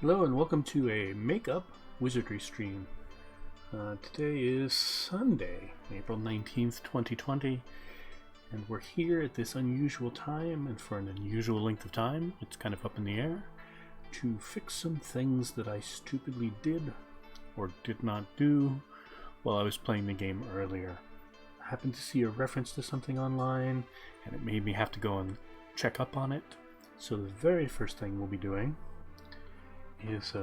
Hello and welcome to a Make-Up Wizardry stream. Today is Sunday, April 19th, 2020, and we're here at this unusual time, and for an unusual length of time, it's kind of up in the air, to fix some things that I stupidly did or did not do while I was playing the game earlier. I happened to see a reference to something online, and it made me have to go and check up on it. So the very first thing we'll be doing is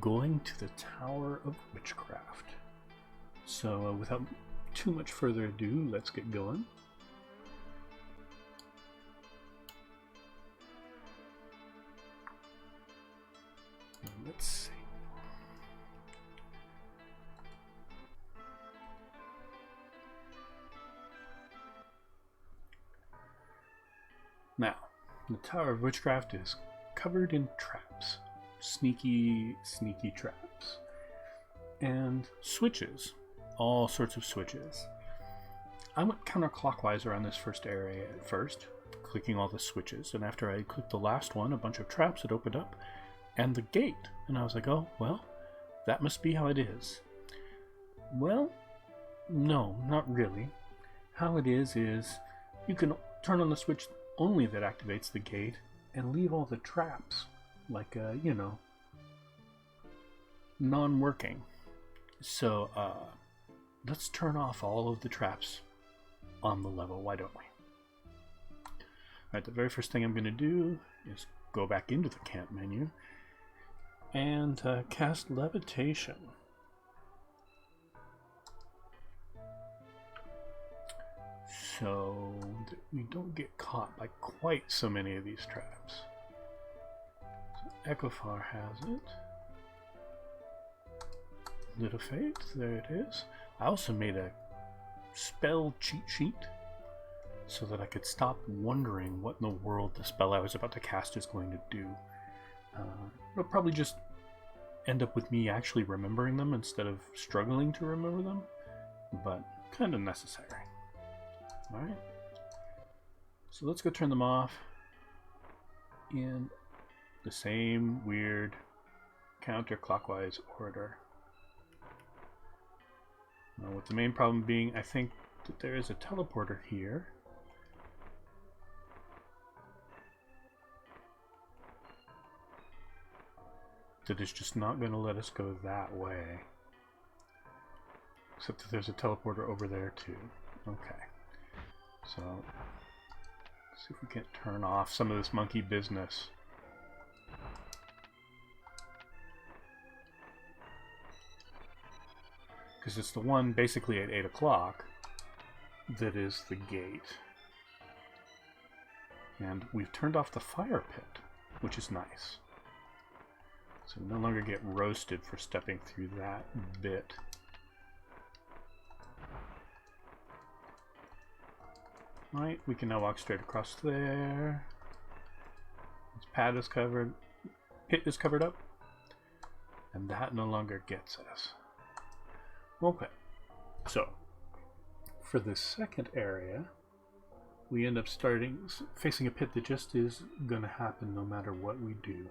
going to the Tower of Witchcraft. So without too much further ado, let's get going. Let's see. Now, the Tower of Witchcraft is covered in traps. Sneaky traps. And switches. All sorts of switches. I went counterclockwise around this first area at first, clicking all the switches, and after I clicked the last one, a bunch of traps had opened up, and the gate. And I was like, oh, well, that must be how it is. Well, no, not really. How it is you can turn on the switch only that activates the gate and leave all the traps like, non-working. So, let's turn off all of the traps on the level, why don't we? Alright, the very first thing I'm going to do is go back into the camp menu and cast Levitation. So that we don't get caught by quite so many of these traps. Equifar has it. Little Fate, there it is. I also made a spell cheat sheet so that I could stop wondering what in the world the spell I was about to cast is going to do. It'll probably just end up with me actually remembering them instead of struggling to remember them, but kind of necessary. Alright, so let's go turn them off in the same weird counterclockwise order. Now, with the main problem being, I think that there is a teleporter here. That is just not going to let us go that way. Except that there's a teleporter over there too. Okay. So, let's see if we can't turn off some of this monkey business. Because it's the one basically at 8 o'clock that is the gate. And we've turned off the fire pit, which is nice. So no longer get roasted for stepping through that bit. Right, we can now walk straight across there. This pad is covered, pit is covered up, and that no longer gets us. Okay, so for the second area, we end up facing a pit that just is going to happen no matter what we do.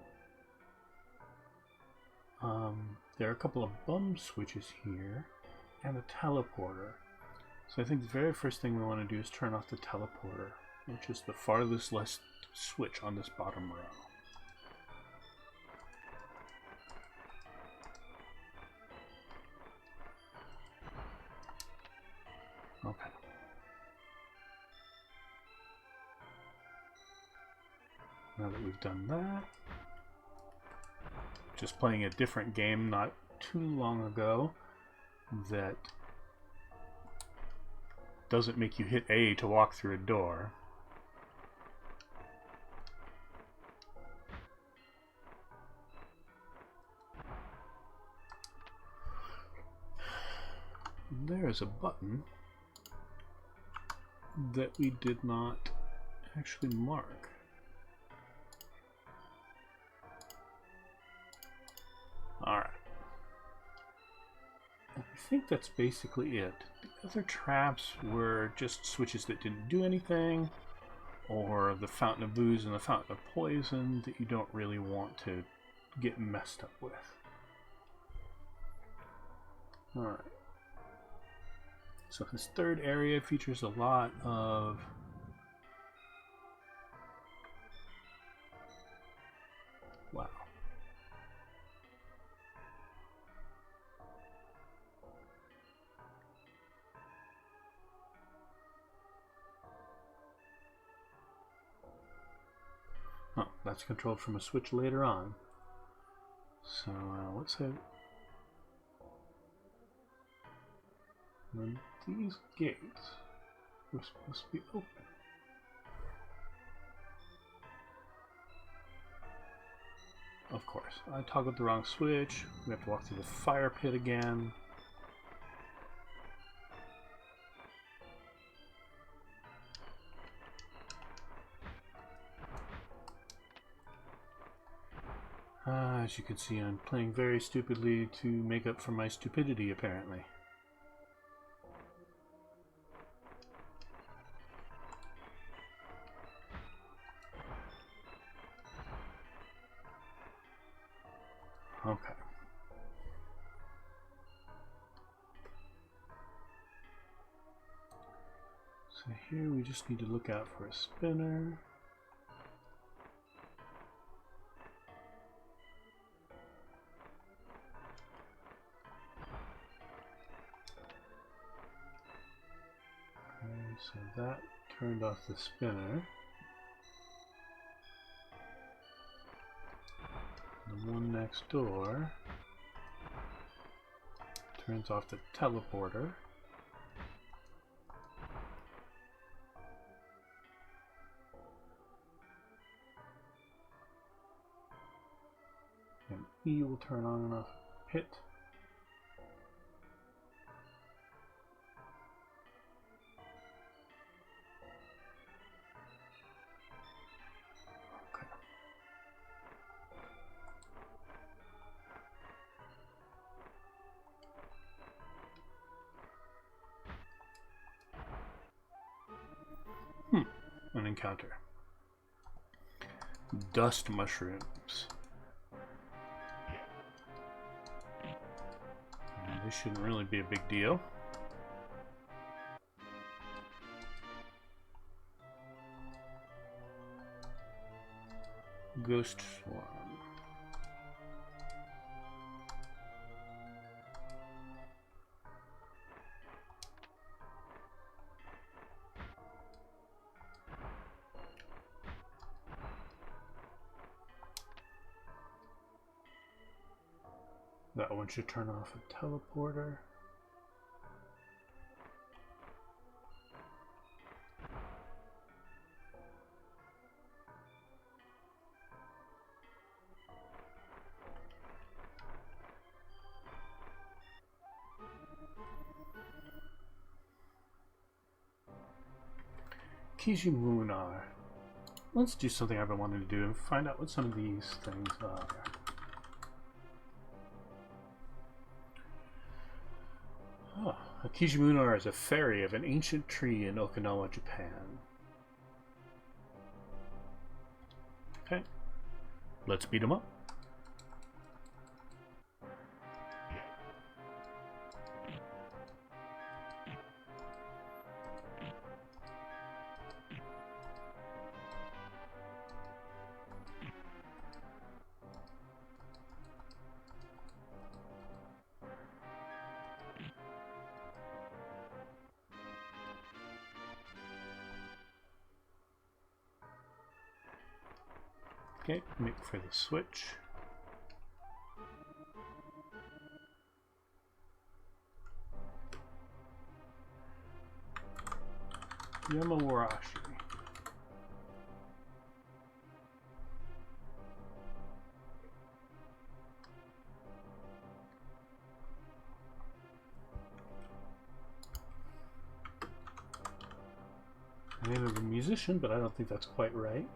There are a couple of bum switches here and a teleporter. So I think the very first thing we want to do is turn off the teleporter, which is the farthest left switch on this bottom row. Okay. Now that we've done that, just playing a different game not too long ago that doesn't make you hit A to walk through a door. There's a button that we did not actually mark. Alright. I think that's basically it. The other traps were just switches that didn't do anything, or the Fountain of Booze and the Fountain of Poison that you don't really want to get messed up with. Alright. So this third area features a lot of wow. Oh, that's controlled from a switch later on. So let's have these gates were supposed to be open. Of course, I toggled the wrong switch. We have to walk through the fire pit again. As you can see, I'm playing very stupidly to make up for my stupidity, apparently. Okay. So here we just need to look out for a spinner. Okay, so that turned off the spinner. The one next door turns off the teleporter. And E will turn on and off pit. An encounter. Dust mushrooms. This shouldn't really be a big deal. Ghost swarm. That one should turn off a teleporter. Kijimunar. Let's do something I've been wanting to do and find out what some of these things are. Oh, a Kijimunar is a fairy of an ancient tree in Okinawa, Japan. Okay, let's beat him up. Okay, make for the switch. Yamawarashi. The name of a musician, but I don't think that's quite right.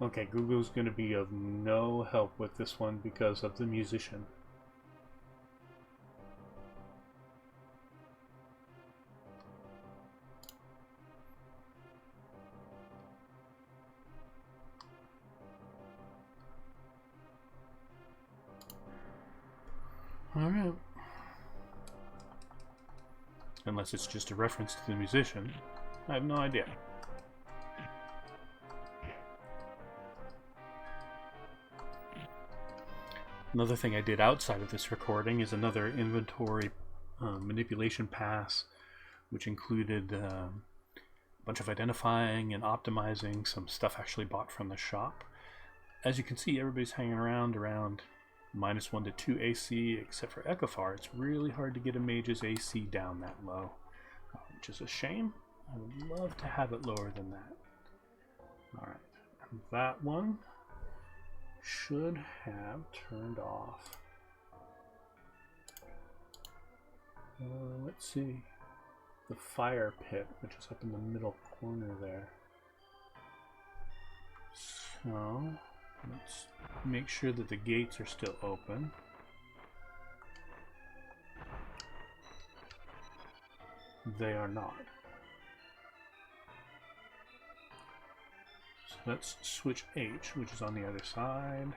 Okay, Google's going to be of no help with this one because of the musician. Alright. Unless it's just a reference to the musician. I have no idea. Another thing I did outside of this recording is another inventory manipulation pass, which included a bunch of identifying and optimizing some stuff actually bought from the shop. As you can see, everybody's hanging around -1 to 2 AC, except for Echofar. It's really hard to get a mage's AC down that low, which is a shame. I would love to have it lower than that. Alright, and that one should have turned off. Let's see. The fire pit, which is up in the middle corner there. So, let's make sure that the gates are still open. They are not. So let's switch H, which is on the other side.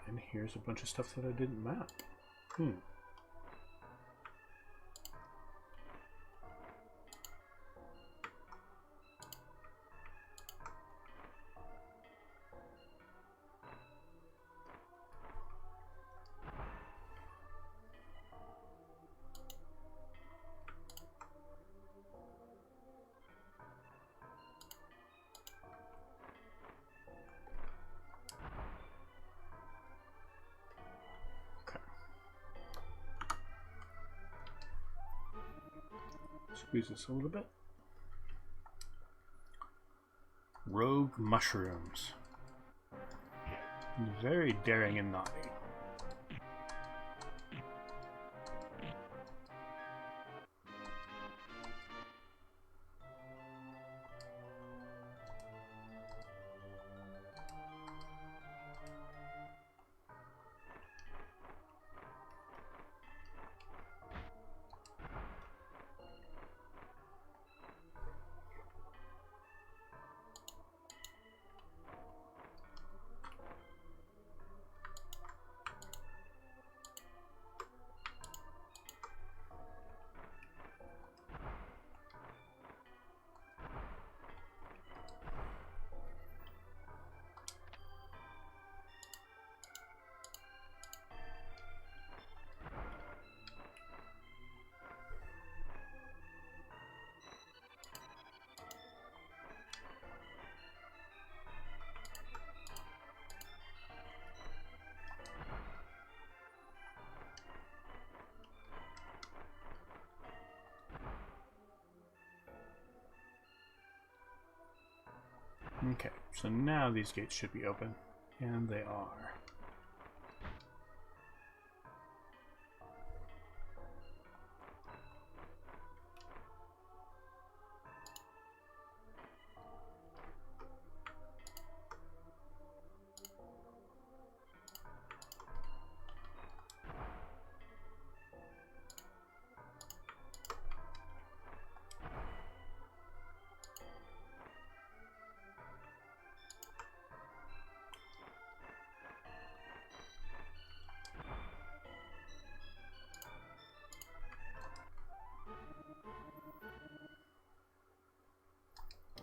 And here's a bunch of stuff that I didn't map. Squeeze this a little bit. Rogue mushrooms. Very daring and naughty. Okay, so now these gates should be open, and they are.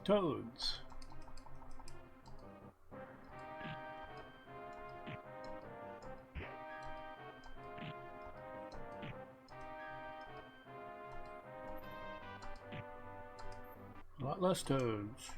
Toads. A lot less toads.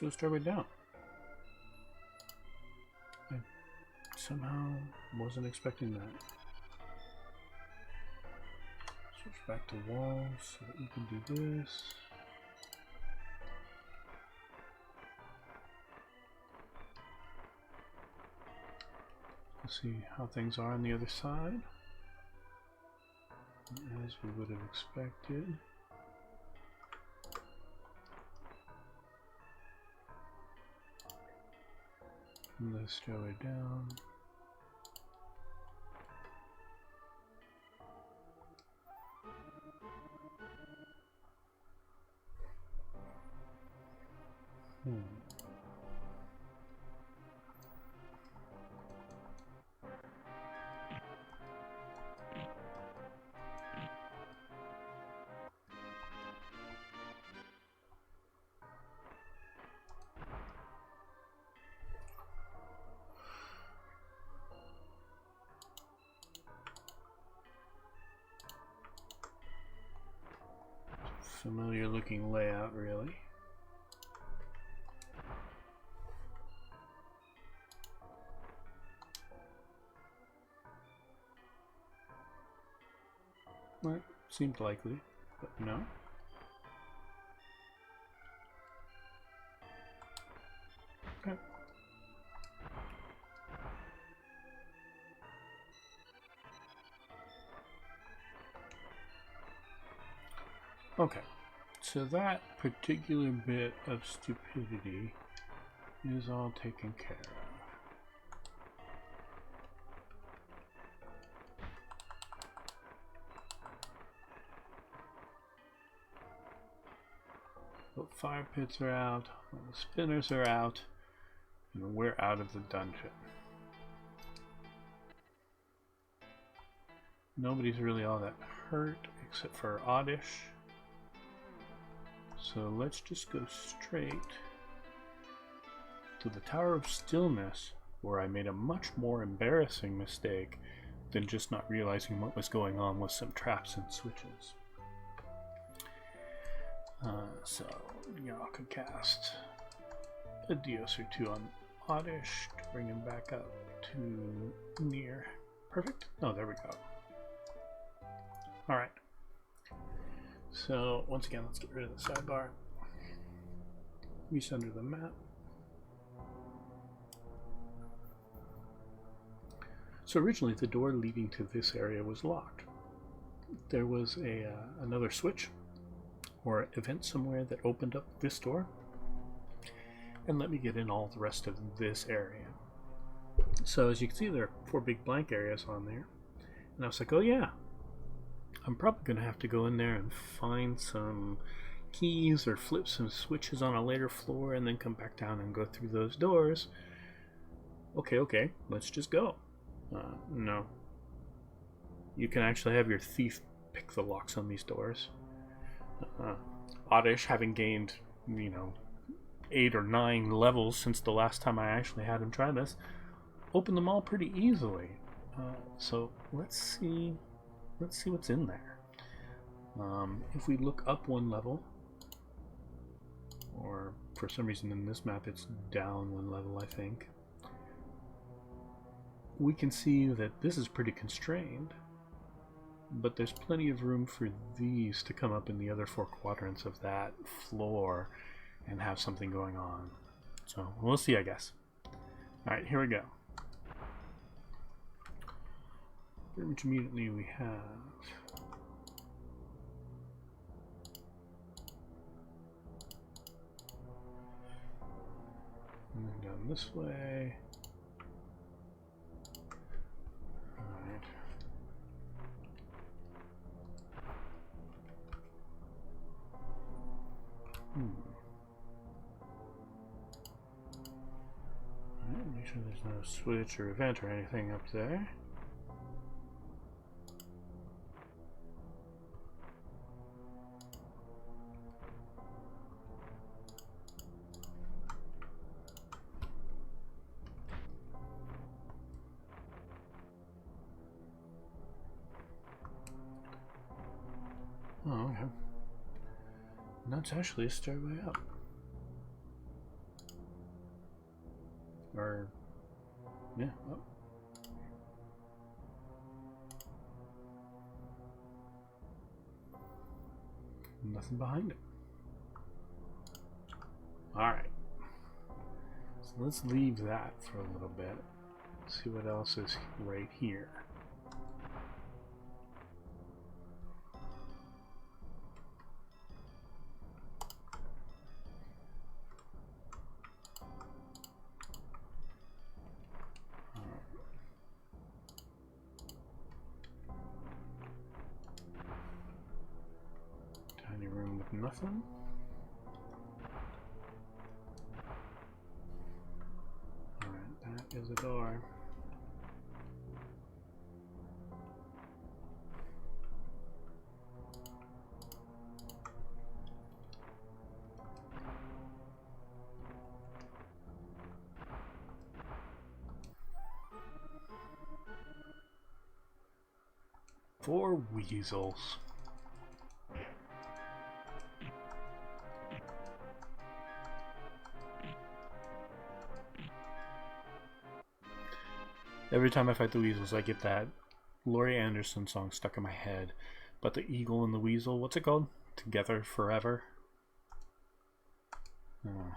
Let's go stairway down. I somehow wasn't expecting that. Switch back to walls so that we can do this. Let's see how things are on the other side. As we would have expected. Let's go down. Familiar looking layout, really. Well, seemed likely, but no. Okay. Okay, so that particular bit of stupidity is all taken care of. The fire pits are out, all the spinners are out, and we're out of the dungeon. Nobody's really all that hurt except for Oddish. So let's just go straight to the Tower of Stillness, where I made a much more embarrassing mistake than just not realizing what was going on with some traps and switches. So, y'all could cast a Dios or two on Oddish to bring him back up to near. Perfect? Oh, there we go. Alright. So, once again, let's get rid of the sidebar. Recenter the map. So originally, the door leading to this area was locked. There was another switch or event somewhere that opened up this door and let me get in all the rest of this area. So as you can see, there are 4 big blank areas on there. And I was like, oh yeah, I'm probably going to have to go in there and find some keys or flip some switches on a later floor and then come back down and go through those doors. Okay, let's just go. No. You can actually have your thief pick the locks on these doors. Oddish, having gained, 8 or 9 levels since the last time I actually had him try this, opened them all pretty easily. So let's see what's in there. If we look up 1 level, or for some reason in this map it's down 1 level, I think, we can see that this is pretty constrained, but there's plenty of room for these to come up in the other 4 quadrants of that floor and have something going on. So we'll see, I guess. Alright, here we go. Pretty much immediately we have moving down this way. Alright. Alright, make sure there's no switch or event or anything up there. Oh, okay. And that's actually a stairway up. Or, yeah. Oh. Nothing behind it. Alright. So let's leave that for a little bit. See what else is right here. Tiny room with nothing. Alright, that is a door. Four weasels. Every time I fight the weasels, I get that Laurie Anderson song stuck in my head. But the eagle and the weasel, what's it called? Together Forever? Oh.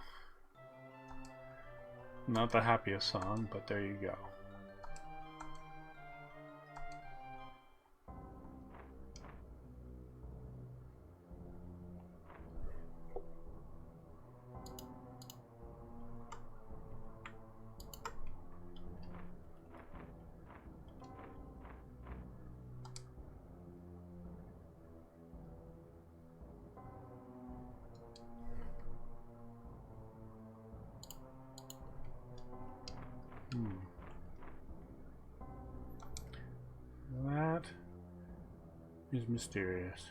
Not the happiest song, but there you go. That is mysterious.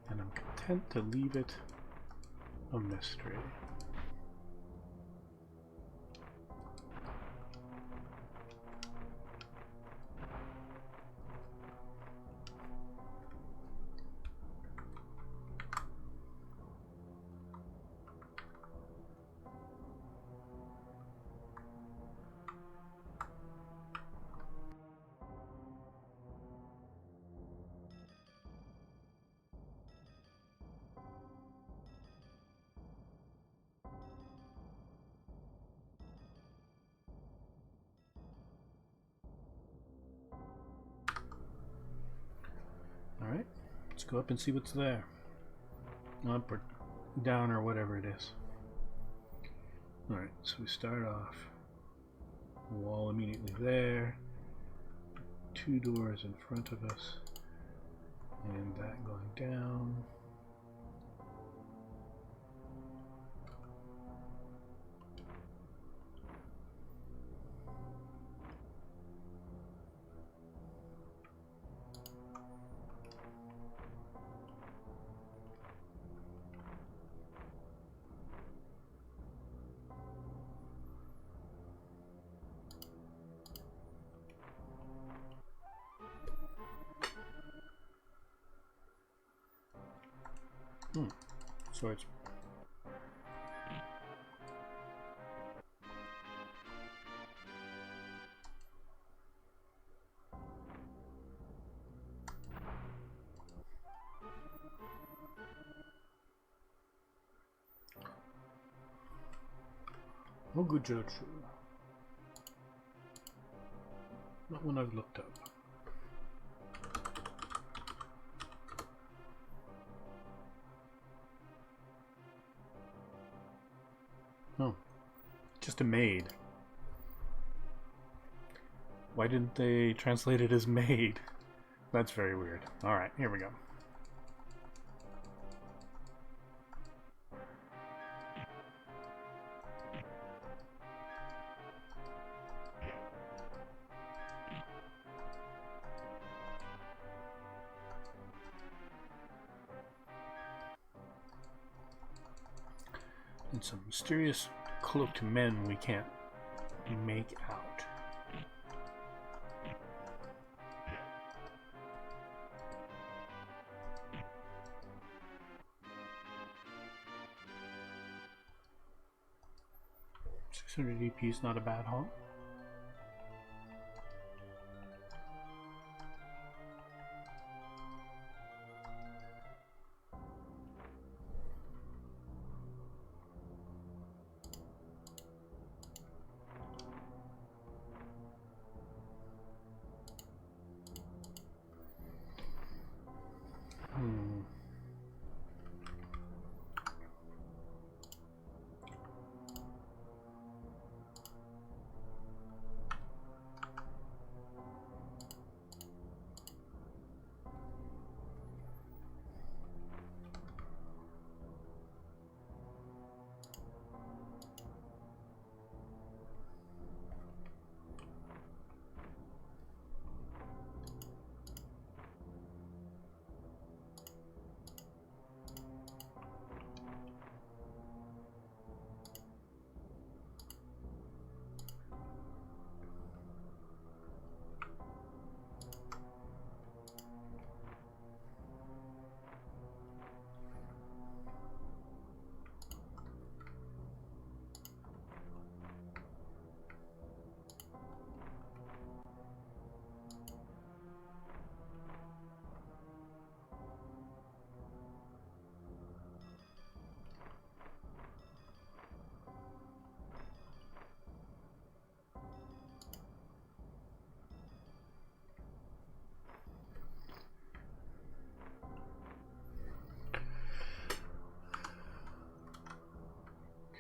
And I'm content to leave it a mystery. Alright, let's go up and see what's there. Up or down or whatever it is. Alright, so we start off. Wall immediately there. Two doors in front of us. And that going down. So it's no good judge. Not one I've looked up. Oh, just a maid. Why didn't they translate it as maid? That's very weird. Alright, here we go. And some mysterious cloaked men we can't make out. $600 is not a bad haul.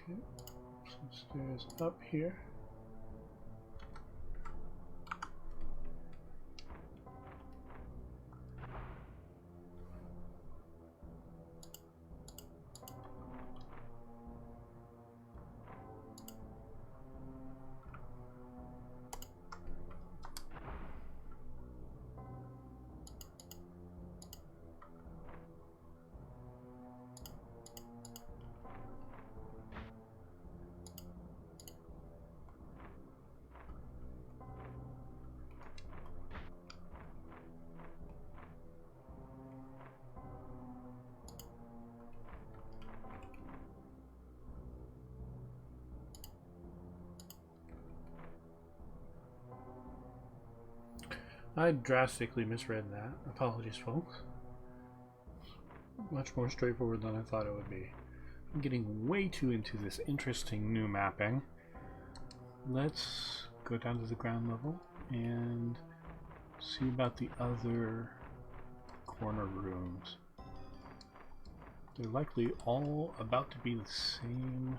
Okay, some stairs up here. I drastically misread that. Apologies, folks. Much more straightforward than I thought it would be. I'm getting way too into this interesting new mapping. Let's go down to the ground level and see about the other corner rooms. They're likely all about to be the same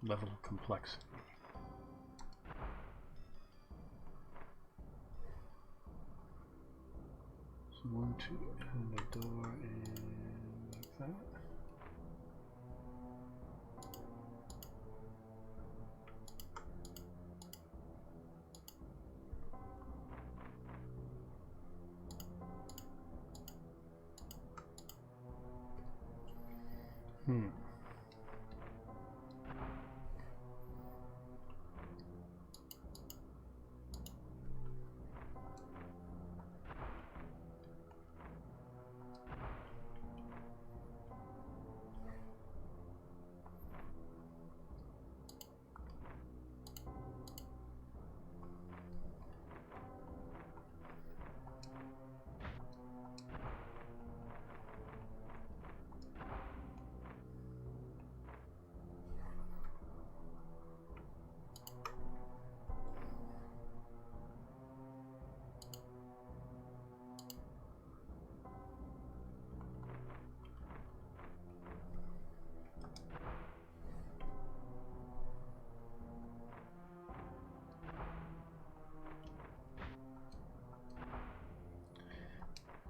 level of complexity. So 1, 2, and the door, and like that.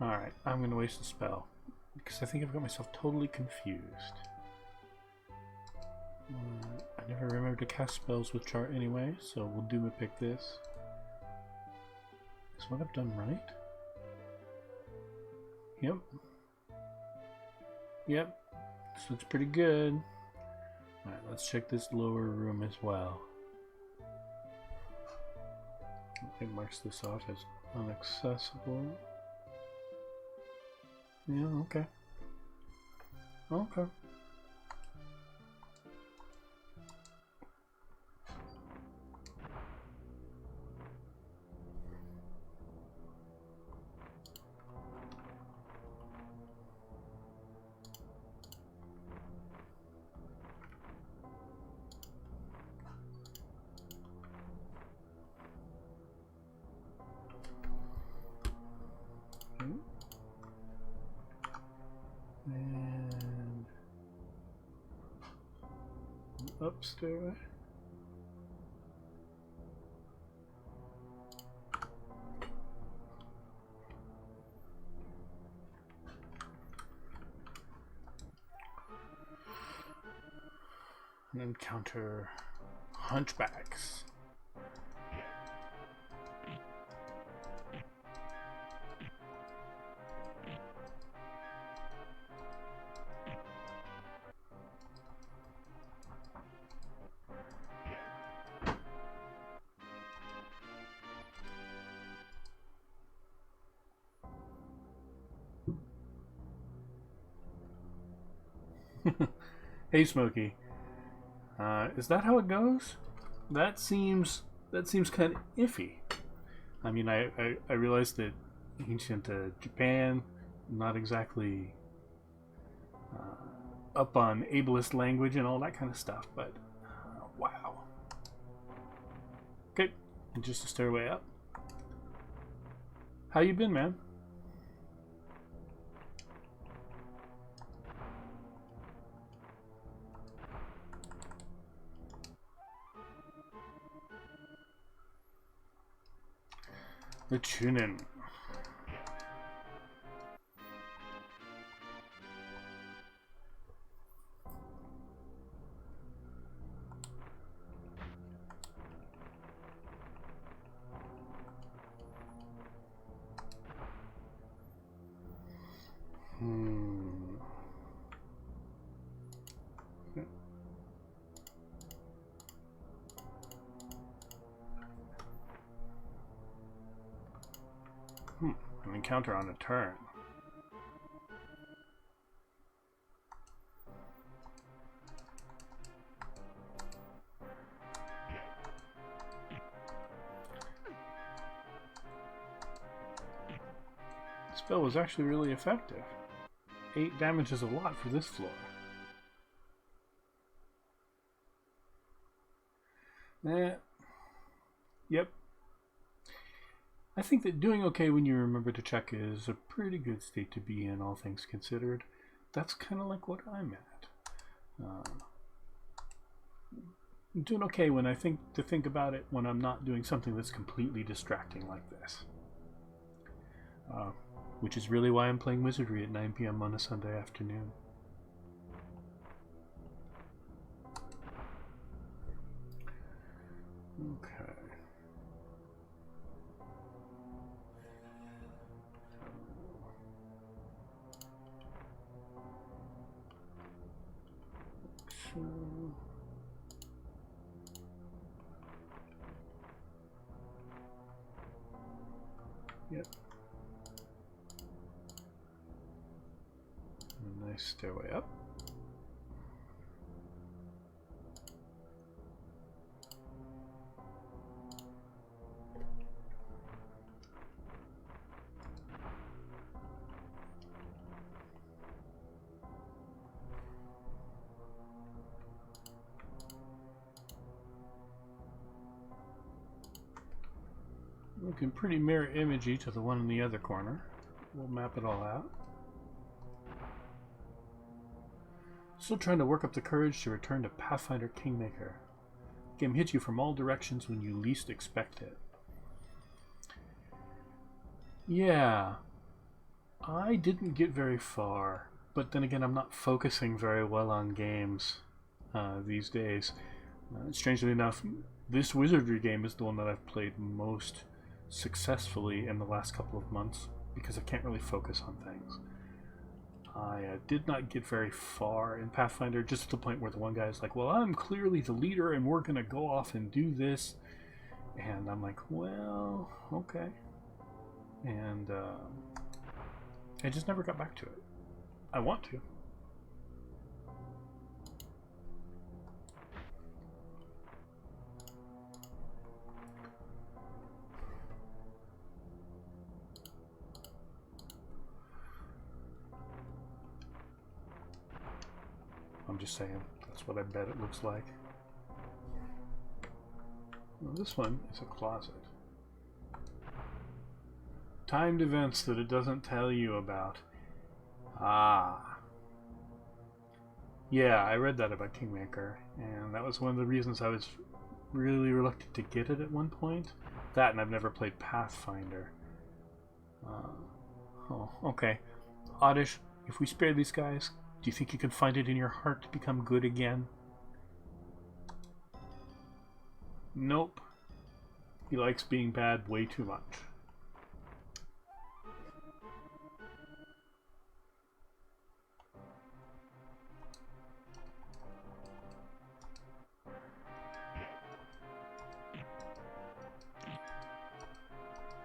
Alright, I'm going to waste a spell, because I think I've got myself totally confused. I never remember to cast spells with chart anyway, so we'll do a pick this. Is what I've done right? Yep. Yep. This looks pretty good. Alright, let's check this lower room as well. It marks this off as unaccessible. Yeah, okay. Okay. And upstairs. And encounter hunchbacks. Hey, Smokey. Is that how it goes? That seems kind of iffy. I mean, I realize that ancient Japan, not exactly up on ableist language and all that kind of stuff, but wow. Okay, just a stairway up. How you been, man? The Chunin. An encounter on a turn. The spell was actually really effective. 8 damage is a lot for this floor. Yep. I think that doing okay when you remember to check is a pretty good state to be in, all things considered. That's kind of like what I'm at. I'm doing okay when I think about it when I'm not doing something that's completely distracting like this. Which is really why I'm playing Wizardry at 9 p.m. on a Sunday afternoon. Okay. Yep. A nice stairway up. Looking pretty mirror imagey to the one in the other corner. We'll map it all out. Still trying to work up the courage to return to Pathfinder Kingmaker. Game hits you from all directions when you least expect it. Yeah, I didn't get very far, but then again, I'm not focusing very well on games these days. Strangely enough, this Wizardry game is the one that I've played most successfully in the last couple of months because I can't really focus on things. I did not get very far in Pathfinder, just to the point where the one guy is like, well, I'm clearly the leader and we're going to go off and do this. And I'm like, well, okay. And I just never got back to it. I want to. I'm just saying, that's what I bet it looks like. Well, this one is a closet. Timed events that it doesn't tell you about. Ah. Yeah, I read that about Kingmaker, and that was one of the reasons I was really reluctant to get it at one point. That, and I've never played Pathfinder. Oh, okay. Oddish, if we spare these guys, do you think you can find it in your heart to become good again? Nope. He likes being bad way too much.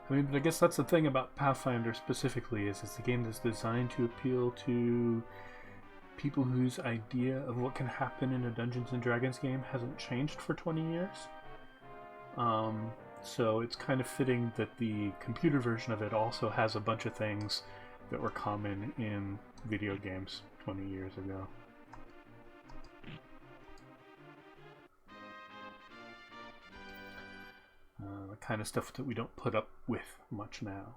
I mean, but I guess that's the thing about Pathfinder specifically, is it's a game that's designed to appeal to people whose idea of what can happen in a Dungeons and Dragons game hasn't changed for 20 years. So it's kind of fitting that the computer version of it also has a bunch of things that were common in video games 20 years ago. The kind of stuff that we don't put up with much now.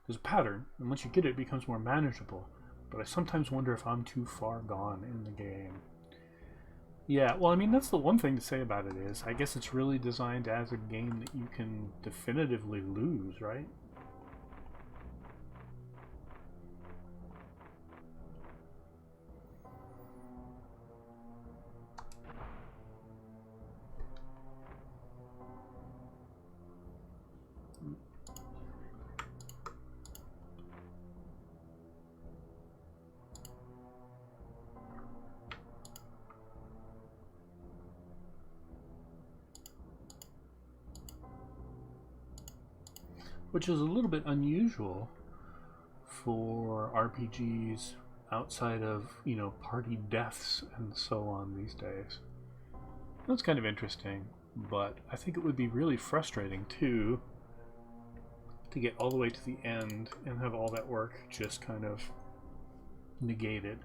There's a pattern, and once you get it, it becomes more manageable, but I sometimes wonder if I'm too far gone in the game. Yeah, well, I mean, that's the one thing to say about it is, I guess it's really designed as a game that you can definitively lose, right? Which is a little bit unusual for RPGs outside of, you know, party deaths and so on these days. That's kind of interesting, but I think it would be really frustrating too to get all the way to the end and have all that work just kind of negated.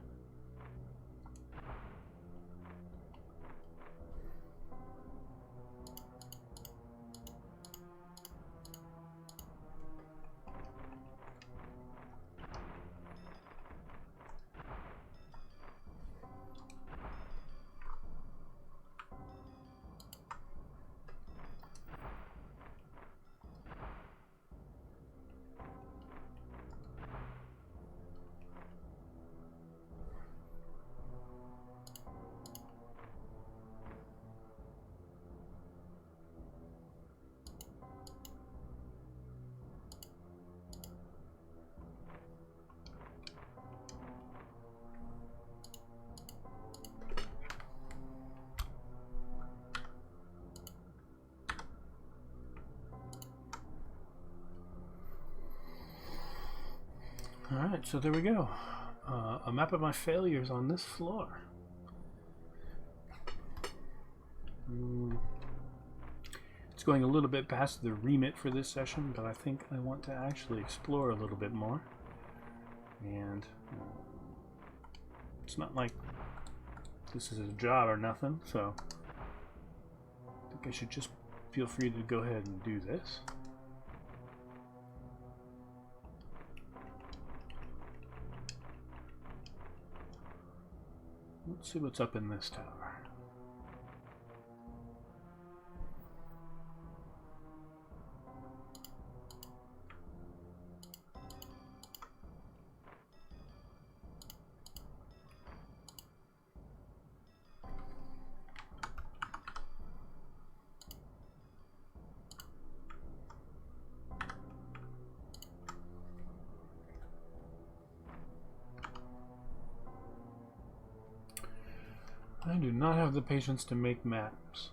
Alright, so there we go. A map of my failures on this floor. It's going a little bit past the remit for this session, but I think I want to actually explore a little bit more. And it's not like this is a job or nothing, so I think I should just feel free to go ahead and do this. Let's see what's up in this tower. I do not have the patience to make maps.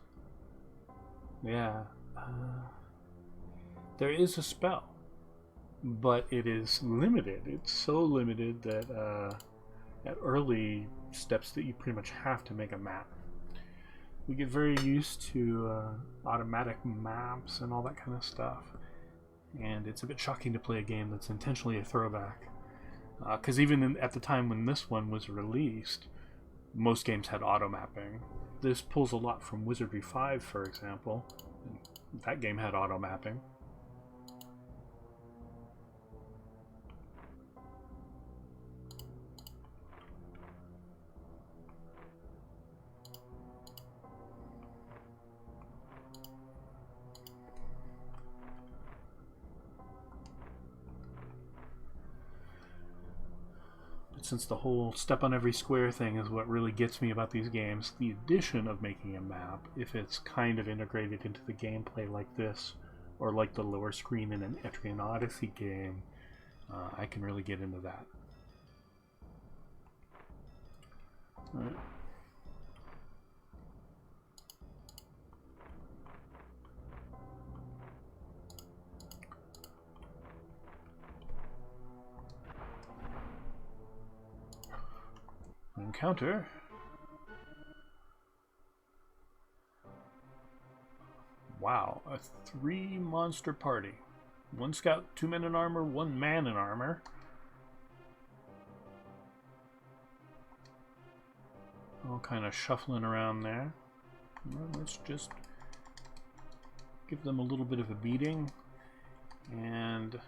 Yeah. There is a spell, but it is limited. It's so limited that at early steps that you pretty much have to make a map. We get very used to automatic maps and all that kind of stuff, and it's a bit shocking to play a game that's intentionally a throwback. Because even at the time when this one was released, most games had auto mapping. This pulls a lot from Wizardry 5, for example. That game had auto mapping. Since the whole step on every square thing is what really gets me about these games, the addition of making a map, if it's kind of integrated into the gameplay like this, or like the lower screen in an Etrian Odyssey game, I can really get into that. All right. Encounter. Wow, a 3-monster party. 1 scout, 2 men in armor, 1 man in armor. All kind of shuffling around there. Well, let's just give them a little bit of a beating. And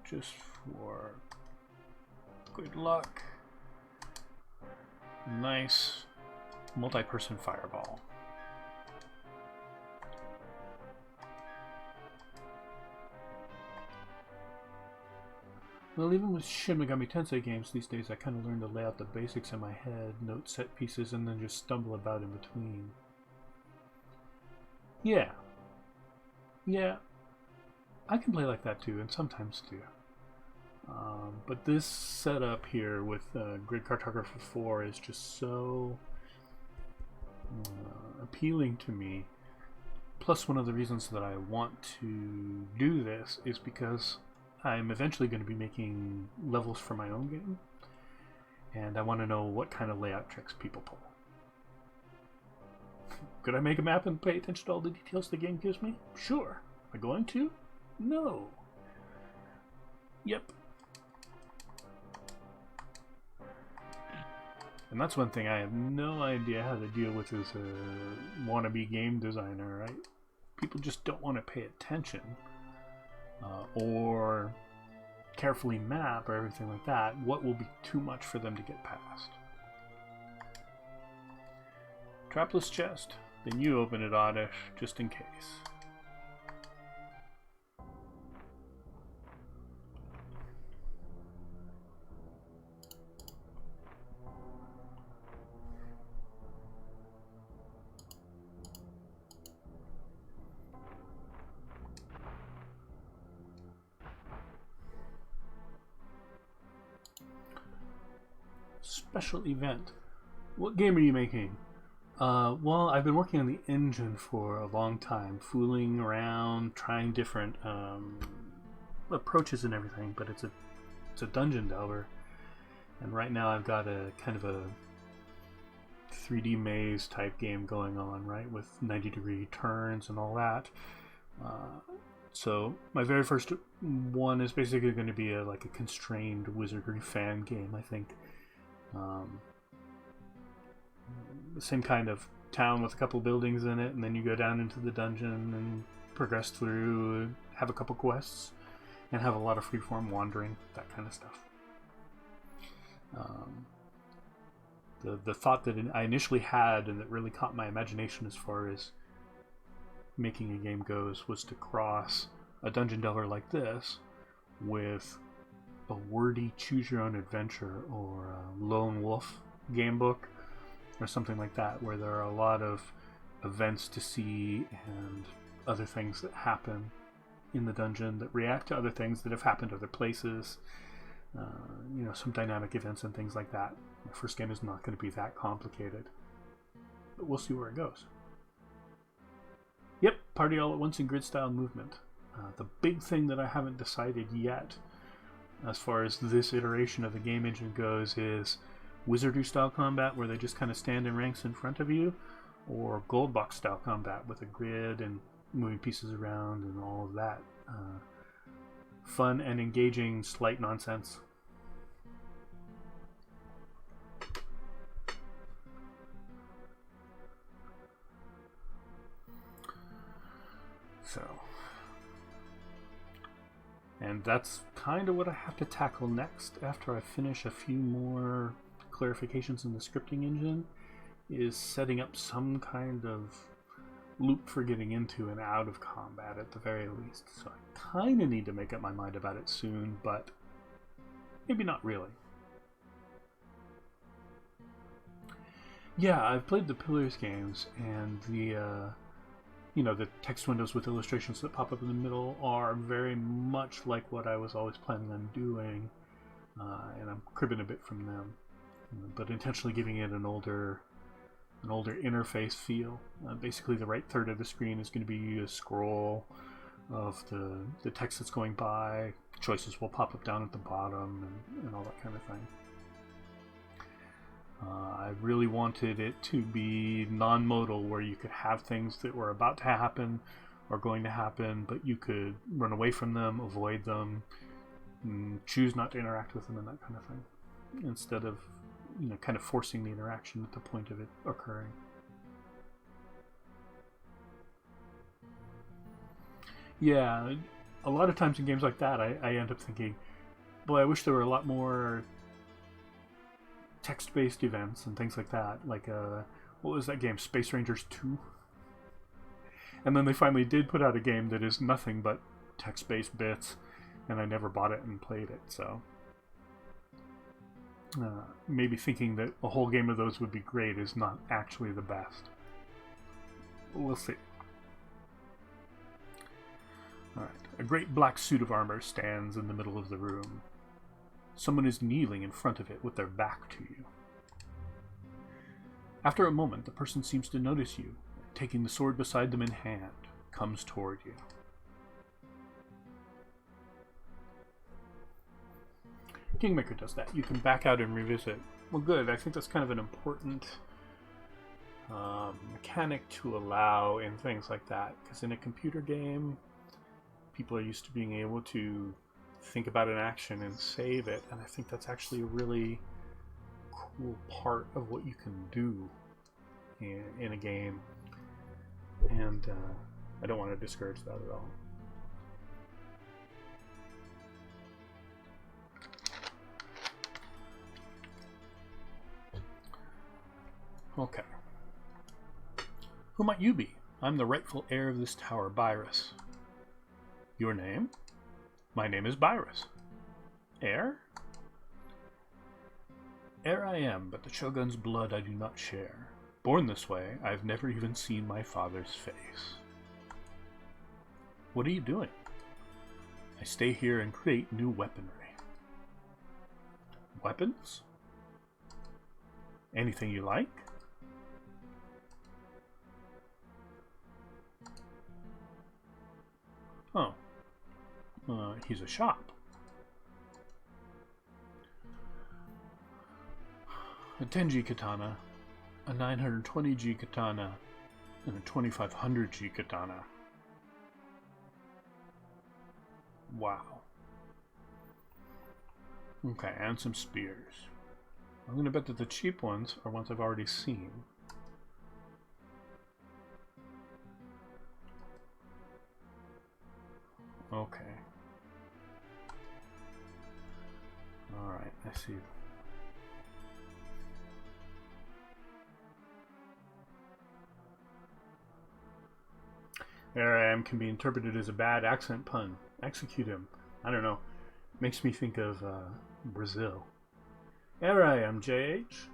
just for good luck, nice multi-person fireball. Well, even with Shin Megami Tensei games these days, I kind of learned to lay out the basics in my head, note set pieces, and then just stumble about in between. Yeah. Yeah. I can play like that too, and sometimes too. But this setup here with Grid Cartographer 4 is just so appealing to me. Plus, one of the reasons that I want to do this is because I'm eventually going to be making levels for my own game, and I want to know what kind of layout tricks people pull. Could I make a map and pay attention to all the details the game gives me? Sure. Am I going to? No. Yep. And that's one thing I have no idea how to deal with as a wannabe game designer, right? People just don't want to pay attention or carefully map or everything like that. What will be too much for them to get past? Trapless chest. Then you open it, Oddish, just in case. Special event. What game are you making? Well, I've been working on the engine for a long time, fooling around, trying different approaches and everything, but it's a dungeon delver, and right now I've got a kind of a 3D maze type game going on, right, with 90-degree turns and all that. So my very first one is basically going to be like a constrained Wizardry fan game, I think. The same kind of town with a couple buildings in it, and then you go down into the dungeon and progress through, have a couple quests, and have a lot of freeform wandering, that kind of stuff. The thought that I initially had and that really caught my imagination as far as making a game goes was to cross a dungeon delver like this with a wordy choose your own adventure or a lone wolf game book or something like that, where there are a lot of events to see and other things that happen in the dungeon that react to other things that have happened other places, some dynamic events and things like that. The first game is not going to be that complicated, but we'll see where it goes. Yep, party all at once in grid style movement. The big thing that I haven't decided yet, as far as this iteration of the game engine goes, is Wizardry style combat, where they just kind of stand in ranks in front of you, or gold box style combat with a grid and moving pieces around and all of that. Fun and engaging slight nonsense. So, and that's kind of what I have to tackle next after I finish a few more clarifications in the scripting engine, is setting up some kind of loop for getting into and out of combat at the very least. So I kind of need to make up my mind about it soon, but maybe not really. Yeah, I've played the Pillars games, and the text windows with illustrations that pop up in the middle are very much like what I was always planning on doing, and I'm cribbing a bit from them, but intentionally giving it an older interface feel. Basically, the right third of the screen is going to be a scroll of the text that's going by. Choices will pop up down at the bottom and all that kind of thing. I really wanted it to be non-modal, where you could have things that were about to happen or going to happen, but you could run away from them, avoid them, choose not to interact with them, and that kind of thing, instead of kind of forcing the interaction at the point of it occurring. Yeah, a lot of times in games like that, I end up thinking, boy, I wish there were a lot more text-based events and things like that. Like, what was that game? Space Rangers 2? And then they finally did put out a game that is nothing but text-based bits, and I never bought it and played it, so... maybe thinking that a whole game of those would be great is not actually the best. We'll see. Alright. A great black suit of armor stands in the middle of the room. Someone is kneeling in front of it with their back to you. After a moment, the person seems to notice you, taking the sword beside them in hand, comes toward you. Kingmaker does that. You can back out and revisit. Well, good. I think that's kind of an important mechanic to allow in things like that, because in a computer game, people are used to being able to think about an action and save it, and I think that's actually a really cool part of what you can do in a game, and I don't want to discourage that at all. Okay. Who might you be? I'm the rightful heir of this tower, Byrus. Your name? My name is Byrus. Heir? Heir I am, but the Shogun's blood I do not share. Born this way, I've never even seen my father's face. What are you doing? I stay here and create new weaponry. Weapons? Anything you like? Oh. He's a shop. A 10G katana, a 920G katana, and a 2500G katana. Wow. Okay, and some spears. I'm going to bet that the cheap ones are ones I've already seen. Okay. Alright, I see. There I am can be interpreted as a bad accent pun. Execute him. I don't know. Makes me think of Brazil. There I am, JH.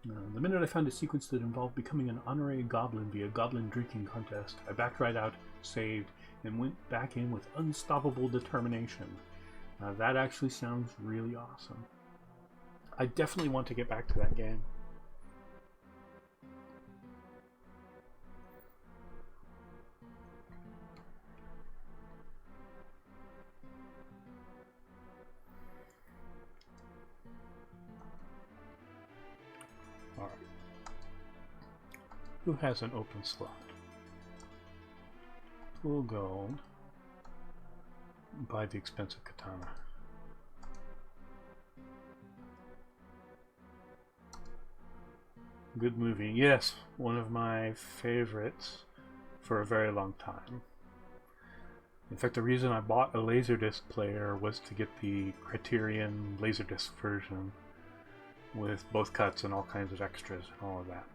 The minute I found a sequence that involved becoming an honorary goblin via goblin drinking contest, I backed right out, saved, and went back in with unstoppable determination. That actually sounds really awesome. I definitely want to get back to that game. Who has an open slot? Full gold. Buy the expensive katana. Good movie. Yes, one of my favorites for a very long time. In fact, the reason I bought a Laserdisc player was to get the Criterion Laserdisc version with both cuts and all kinds of extras and all of that.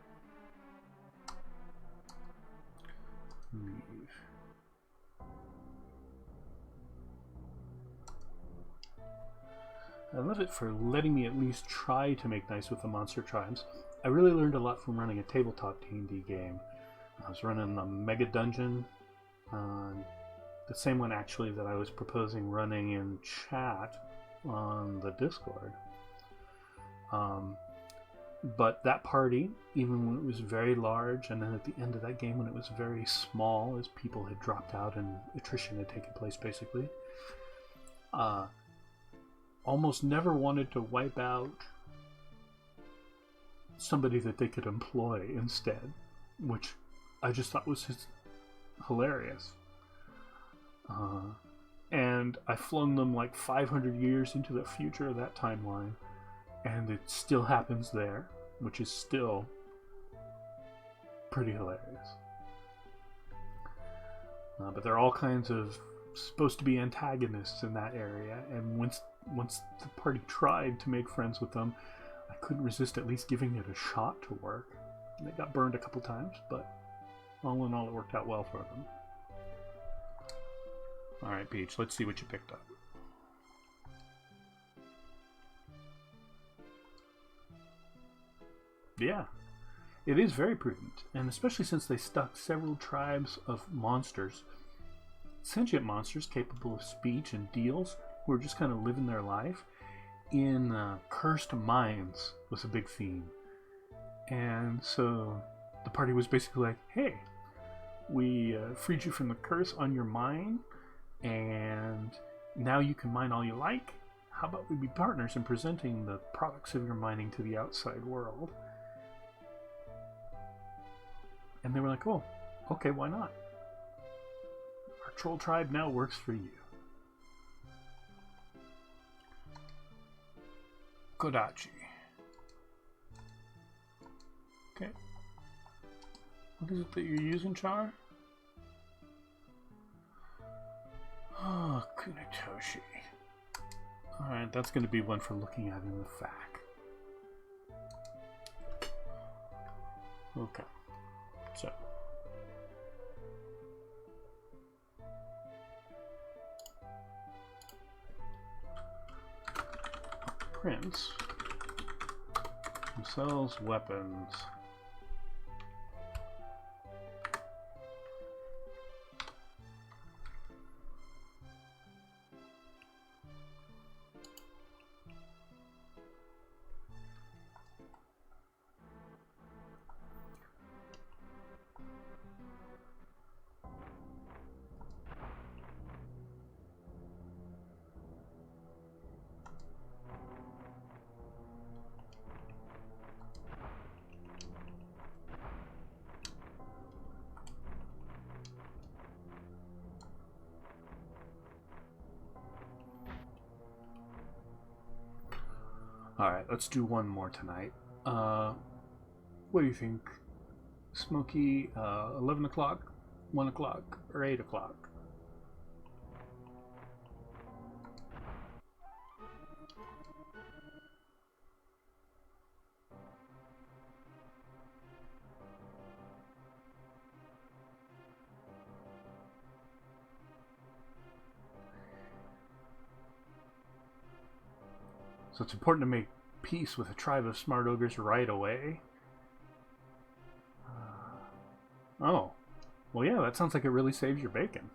Leave. I love it for letting me at least try to make nice with the monster tribes. I really learned a lot from running a tabletop D&D game. I was running the Mega Dungeon, the same one actually that I was proposing running in chat on the Discord. But that party, even when it was very large, and then at the end of that game when it was very small, as people had dropped out and attrition had taken place basically, almost never wanted to wipe out somebody that they could employ instead, which I just thought was hilarious. And I flung them like 500 years into the future of that timeline, and it still happens there, which is still pretty hilarious. But there are all kinds of supposed to be antagonists in that area, and once the party tried to make friends with them, I couldn't resist at least giving it a shot to work. And they got burned a couple times, but all in all it worked out well for them. Alright, Peach, let's see what you picked up. Yeah, it is very prudent, and especially since they stuck several tribes of monsters, sentient monsters capable of speech and deals, who are just kind of living their life, in cursed mines was a big theme. And so the party was basically like, hey, we freed you from the curse on your mine, and now you can mine all you like. How about we be partners in presenting the products of your mining to the outside world? And they were like, oh, okay, why not? Our troll tribe now works for you. Kodachi. Okay. What is it that you're using, Char? Oh, Kunitoshi. Alright, that's going to be one for looking at in the FAQ. Okay. So. Prince. Who sells weapons. Alright, let's do one more tonight. What do you think? Smokey, 11 o'clock, 1 o'clock, or 8 o'clock? So it's important to make peace with a tribe of smart ogres right away. Oh. Well, yeah, that sounds like it really saves your bacon.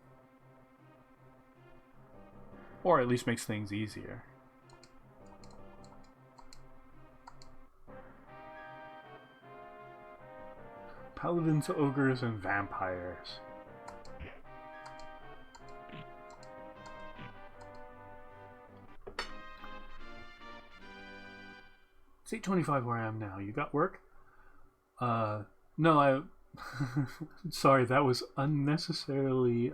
Or at least makes things easier. Paladins, ogres, and vampires. It's 8:25 where I am now. You got work? No, Sorry, that was unnecessarily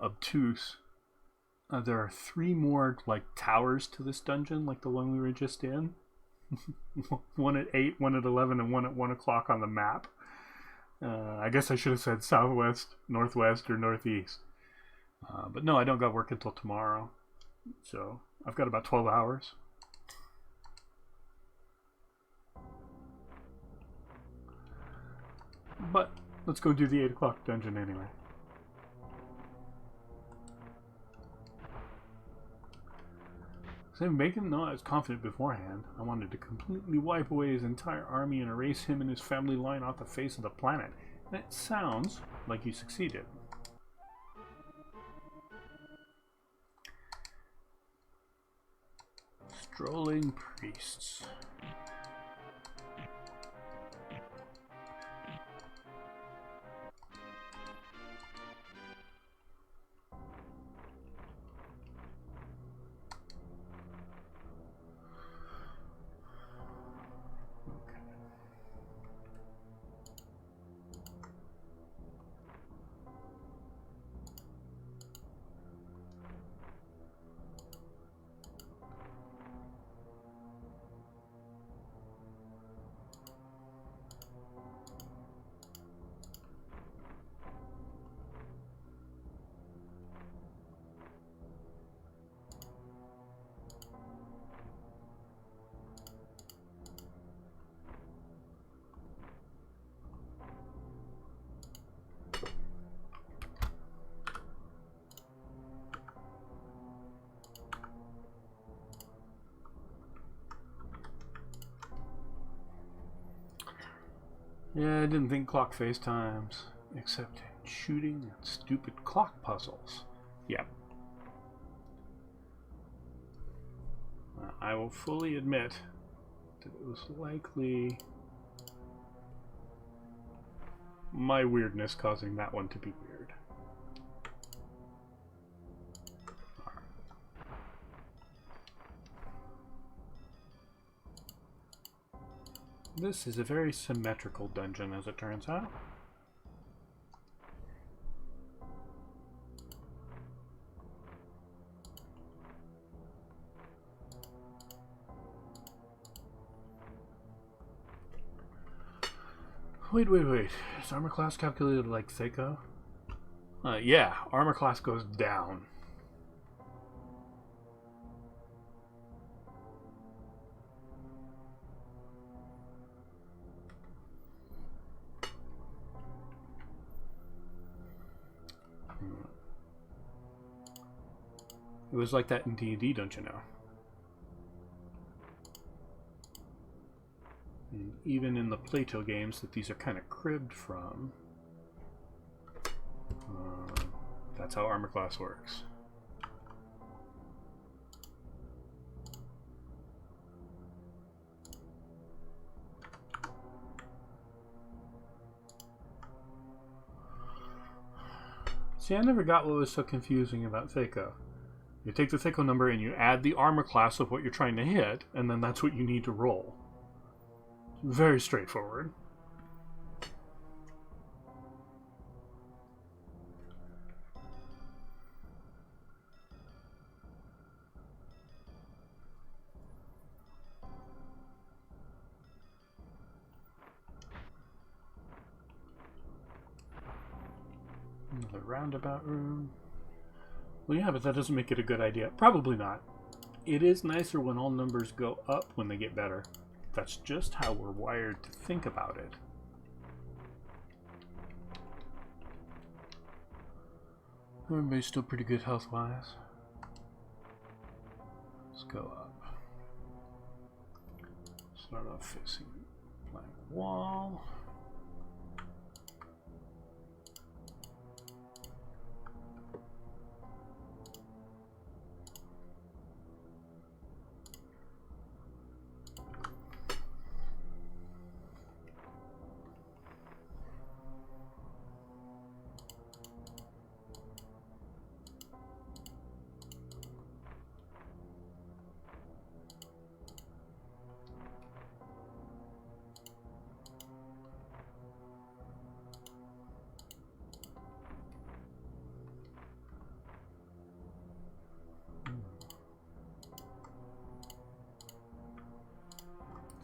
obtuse. There are 3 more like towers to this dungeon, like the one we were just in. One at 8, one at 11, and one at 1 o'clock on the map. I guess I should have said southwest, northwest, or northeast. But no, I don't got work until tomorrow. So I've got about 12 hours. But let's go do the 8 o'clock dungeon anyway. Same bacon? No, I was confident beforehand. I wanted to completely wipe away his entire army and erase him and his family line off the face of the planet. And it sounds like you succeeded. Strolling priests. Yeah, I didn't think clock FaceTimes, except in shooting at stupid clock puzzles. Yep. I will fully admit that it was likely my weirdness causing that one to be weird. This is a very symmetrical dungeon, as it turns out. Wait. Is armor class calculated like Seiko? Yeah, armor class goes down. It was like that in D&D, don't you know? And even in the Plato games that these are kind of cribbed from, that's how armor class works. See, I never got what was so confusing about Seiko. You take the Seiko number and you add the armor class of what you're trying to hit, and then that's what you need to roll. Very straightforward. Another roundabout room. Well, yeah, but that doesn't make it a good idea. Probably not. It is nicer when all numbers go up when they get better. That's just how we're wired to think about it. Everybody's still pretty good health-wise. Let's go up. Start off facing blank wall.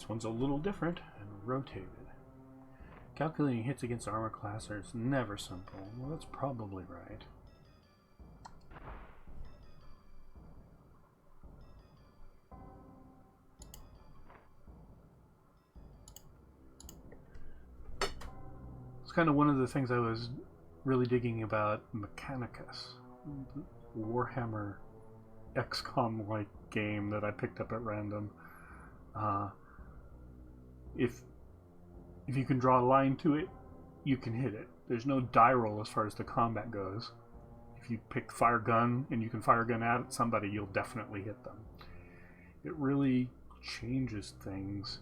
This one's a little different and rotated. Calculating hits against armor class is never simple. Well, that's probably right. It's kind of one of the things I was really digging about Mechanicus, Warhammer XCOM-like game that I picked up at random. If you can draw a line to it, you can hit it. There's no die roll as far as the combat goes. If you pick fire gun and you can fire gun at somebody, you'll definitely hit them. It really changes things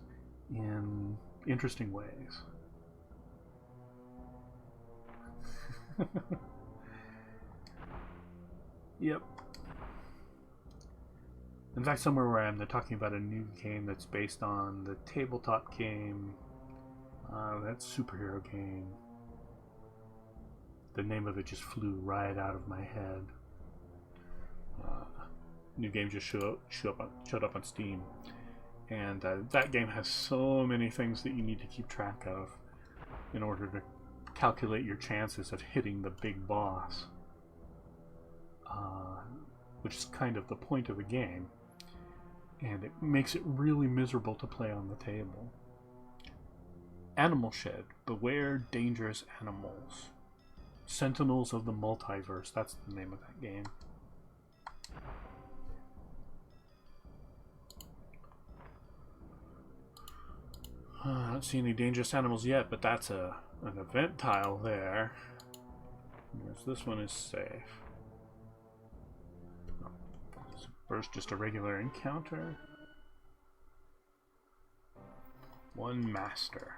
in interesting ways. Yep. In fact, somewhere where I am, they're talking about a new game that's based on the tabletop game, that superhero game. The name of it just flew right out of my head. New game just showed up on Steam, and that game has so many things that you need to keep track of in order to calculate your chances of hitting the big boss, which is kind of the point of the game, and it makes it really miserable to play on the table. Animal Shed, beware dangerous animals. Sentinels of the Multiverse, that's the name of that game. I don't see any dangerous animals yet, but that's an event tile there. Whereas this one is safe. First, just a regular encounter. One master.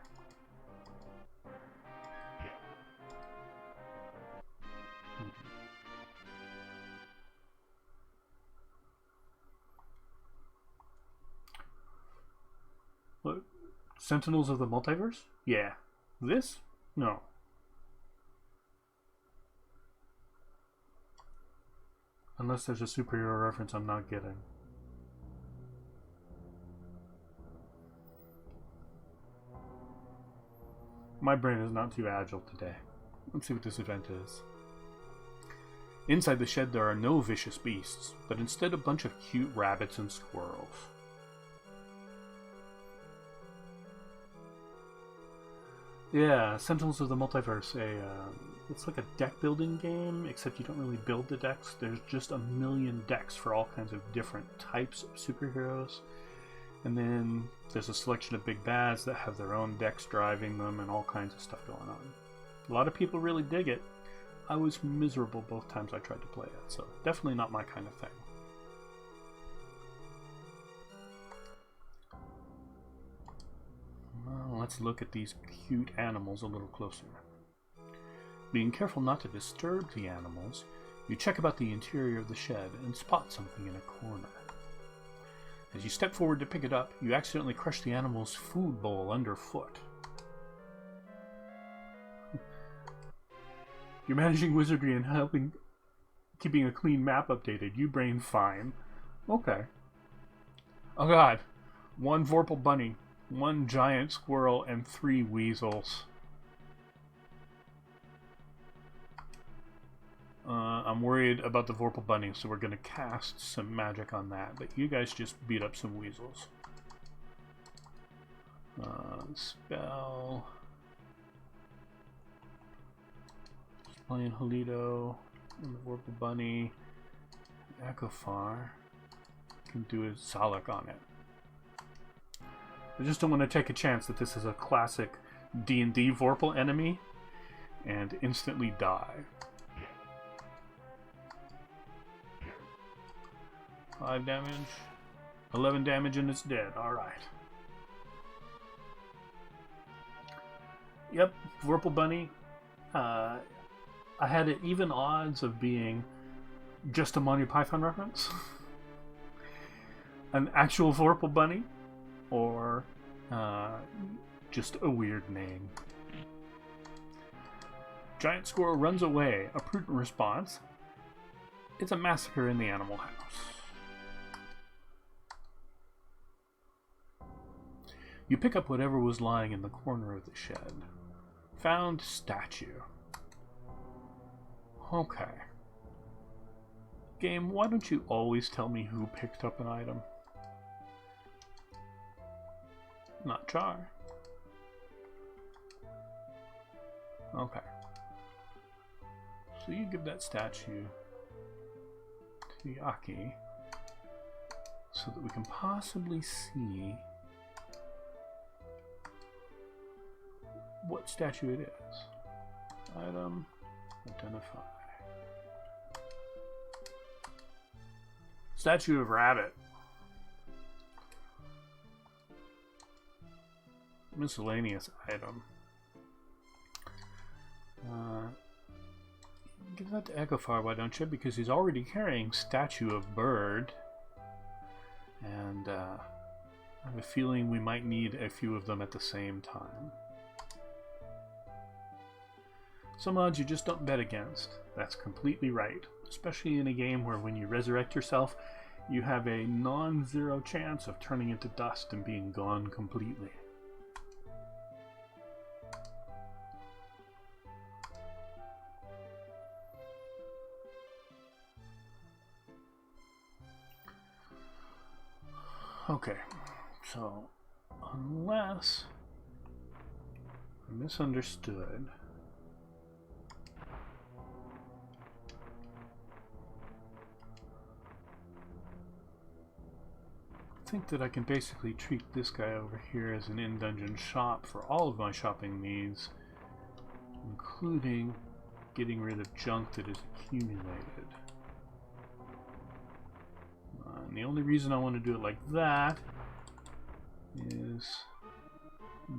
What? Sentinels of the Multiverse? Yeah. This? No. Unless there's a superhero reference I'm not getting. My brain is not too agile today. Let's see what this event is. Inside the shed there are no vicious beasts, but instead a bunch of cute rabbits and squirrels. Yeah, Sentinels of the Multiverse. It's like a deck building game, except you don't really build the decks. There's just a million decks for all kinds of different types of superheroes. And then there's a selection of big bads that have their own decks driving them and all kinds of stuff going on. A lot of people really dig it. I was miserable both times I tried to play it, so definitely not my kind of thing. Well, let's look at these cute animals a little closer. Being careful not to disturb the animals, you check about the interior of the shed and spot something in a corner. As you step forward to pick it up, you accidentally crush the animal's food bowl underfoot. You're managing Wizardry and keeping a clean map updated. You brain fine. Okay. Oh god. 1 Vorpal bunny, 1 giant squirrel, and 3 weasels. I'm worried about the Vorpal bunny, so we're going to cast some magic on that. But you guys just beat up some weasels. Spell. Just playing Halido and the Vorpal bunny. Echofar. Can do a Solak on it. I just don't want to take a chance that this is a classic D&D Vorpal enemy and instantly die. 5 damage, 11 damage, and it's dead. Alright. Yep, Vorpal bunny. I had it even odds of being just a Monty Python reference, an actual Vorpal bunny, or just a weird name. Giant squirrel runs away. A prudent response. It's a massacre in the animal house. You pick up whatever was lying in the corner of the shed. Found statue. Okay. Game, why don't you always tell me who picked up an item? Not Char. Okay. So you give that statue to Yaki so that we can possibly see what statue it is. Item, identify. Statue of Rabbit. Miscellaneous item. Give that to Echofar, why don't you? Because he's already carrying Statue of Bird. And I have a feeling we might need a few of them at the same time. Some odds you just don't bet against. That's completely right. Especially in a game where when you resurrect yourself, you have a non-zero chance of turning into dust and being gone completely. Okay, so unless I misunderstood, I think that I can basically treat this guy over here as an in-dungeon shop for all of my shopping needs, including getting rid of junk that is accumulated. And the only reason I want to do it like that is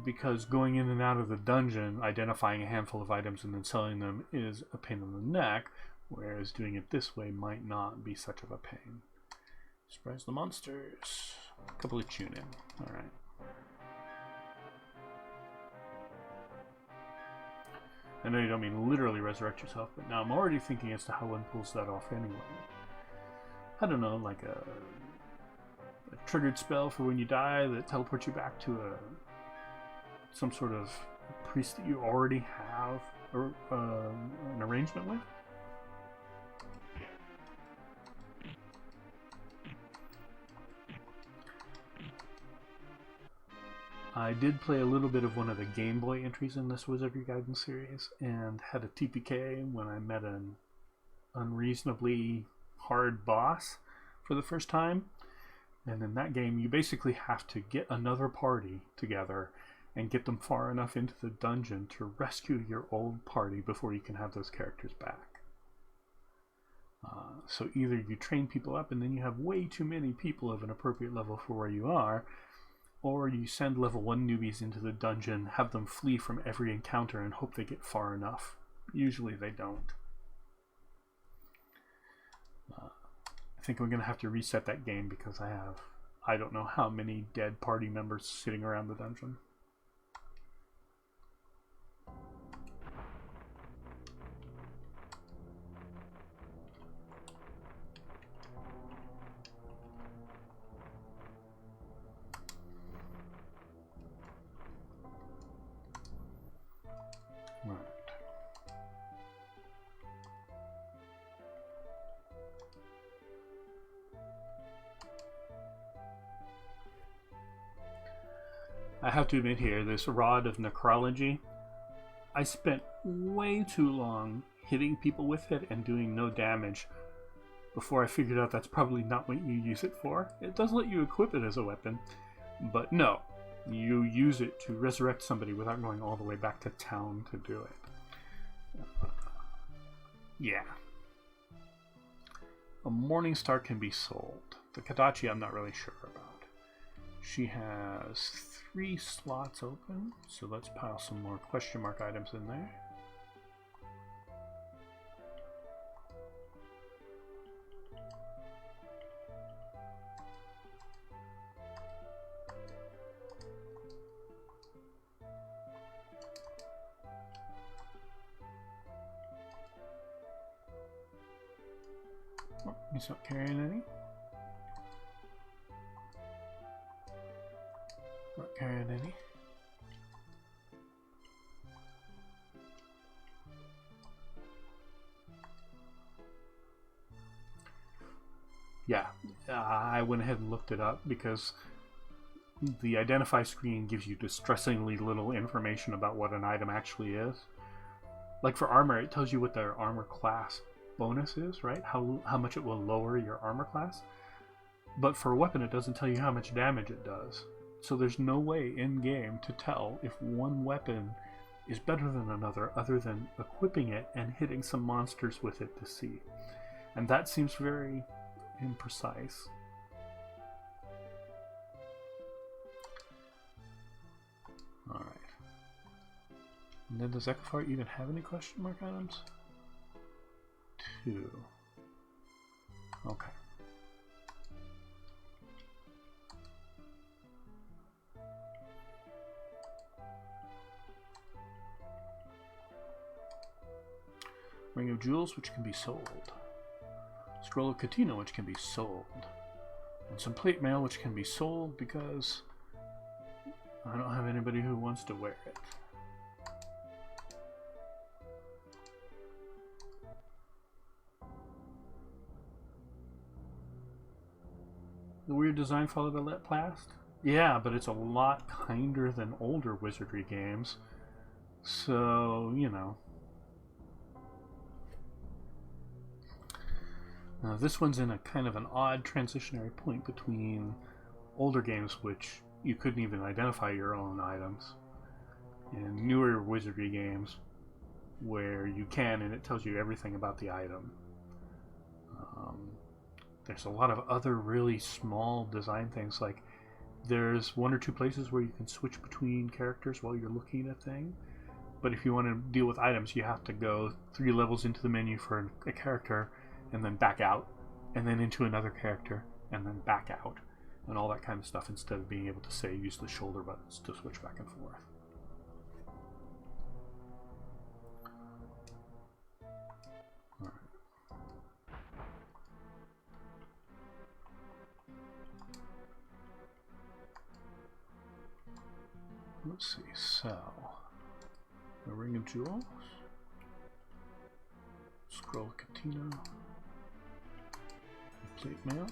because going in and out of the dungeon, identifying a handful of items and then selling them is a pain in the neck, whereas doing it this way might not be such of a pain. Surprise the monsters. A couple of tune in. Alright. I know you don't mean literally resurrect yourself, but now I'm already thinking as to how one pulls that off anyway. I don't know, like a triggered spell for when you die that teleports you back to some sort of priest that you already have an arrangement with. I did play a little bit of one of the Game Boy entries in this Wizardry Guidance series and had a TPK when I met an unreasonably hard boss for the first time. And in that game you basically have to get another party together and get them far enough into the dungeon to rescue your old party before you can have those characters back. So either you train people up and then you have way too many people of an appropriate level for where you are, or you send level 1 newbies into the dungeon, have them flee from every encounter and hope they get far enough. Usually they don't. I think I'm going to have to reset that game because I have, I don't know how many dead party members sitting around the dungeon. Right. I have to admit here, this Rod of Necrology, I spent way too long hitting people with it and doing no damage before I figured out that's probably not what you use it for. It does let you equip it as a weapon, but no, you use it to resurrect somebody without going all the way back to town to do it. Yeah. A Morning Star can be sold. The Kadachi I'm not really sure about. She has 3 slots open, so let's pile some more question mark items in there. Oh, he's not carrying any. carrying any. Yeah, I went ahead and looked it up because the identify screen gives you distressingly little information about what an item actually is. Like for armor, it tells you what their armor class bonus is, right? How much it will lower your armor class. But for a weapon, it doesn't tell you how much damage it does. So there's no way in-game to tell if one weapon is better than another other than equipping it and hitting some monsters with it to see. And that seems very imprecise. Alright. And then does Echofar even have any question mark items? 2. Okay. Ring of Jewels, which can be sold. Scroll of Katina, which can be sold. And some plate mail, which can be sold because I don't have anybody who wants to wear it. The weird design followed by Let Plast? Yeah, but it's a lot kinder than older Wizardry games. So, you know. This one's in a kind of an odd transitionary point between older games, which you couldn't even identify your own items, and newer Wizardry games, where you can, and it tells you everything about the item. There's a lot of other really small design things, like there's 1 or 2 places where you can switch between characters while you're looking at a thing, but if you want to deal with items, you have to go 3 levels into the menu for a character, and then back out, and then into another character, and then back out, and all that kind of stuff, instead of being able to, say, use the shoulder buttons to switch back and forth. All right. Let's see, so the Ring of Jewels, Scroll of Katina, plate mail.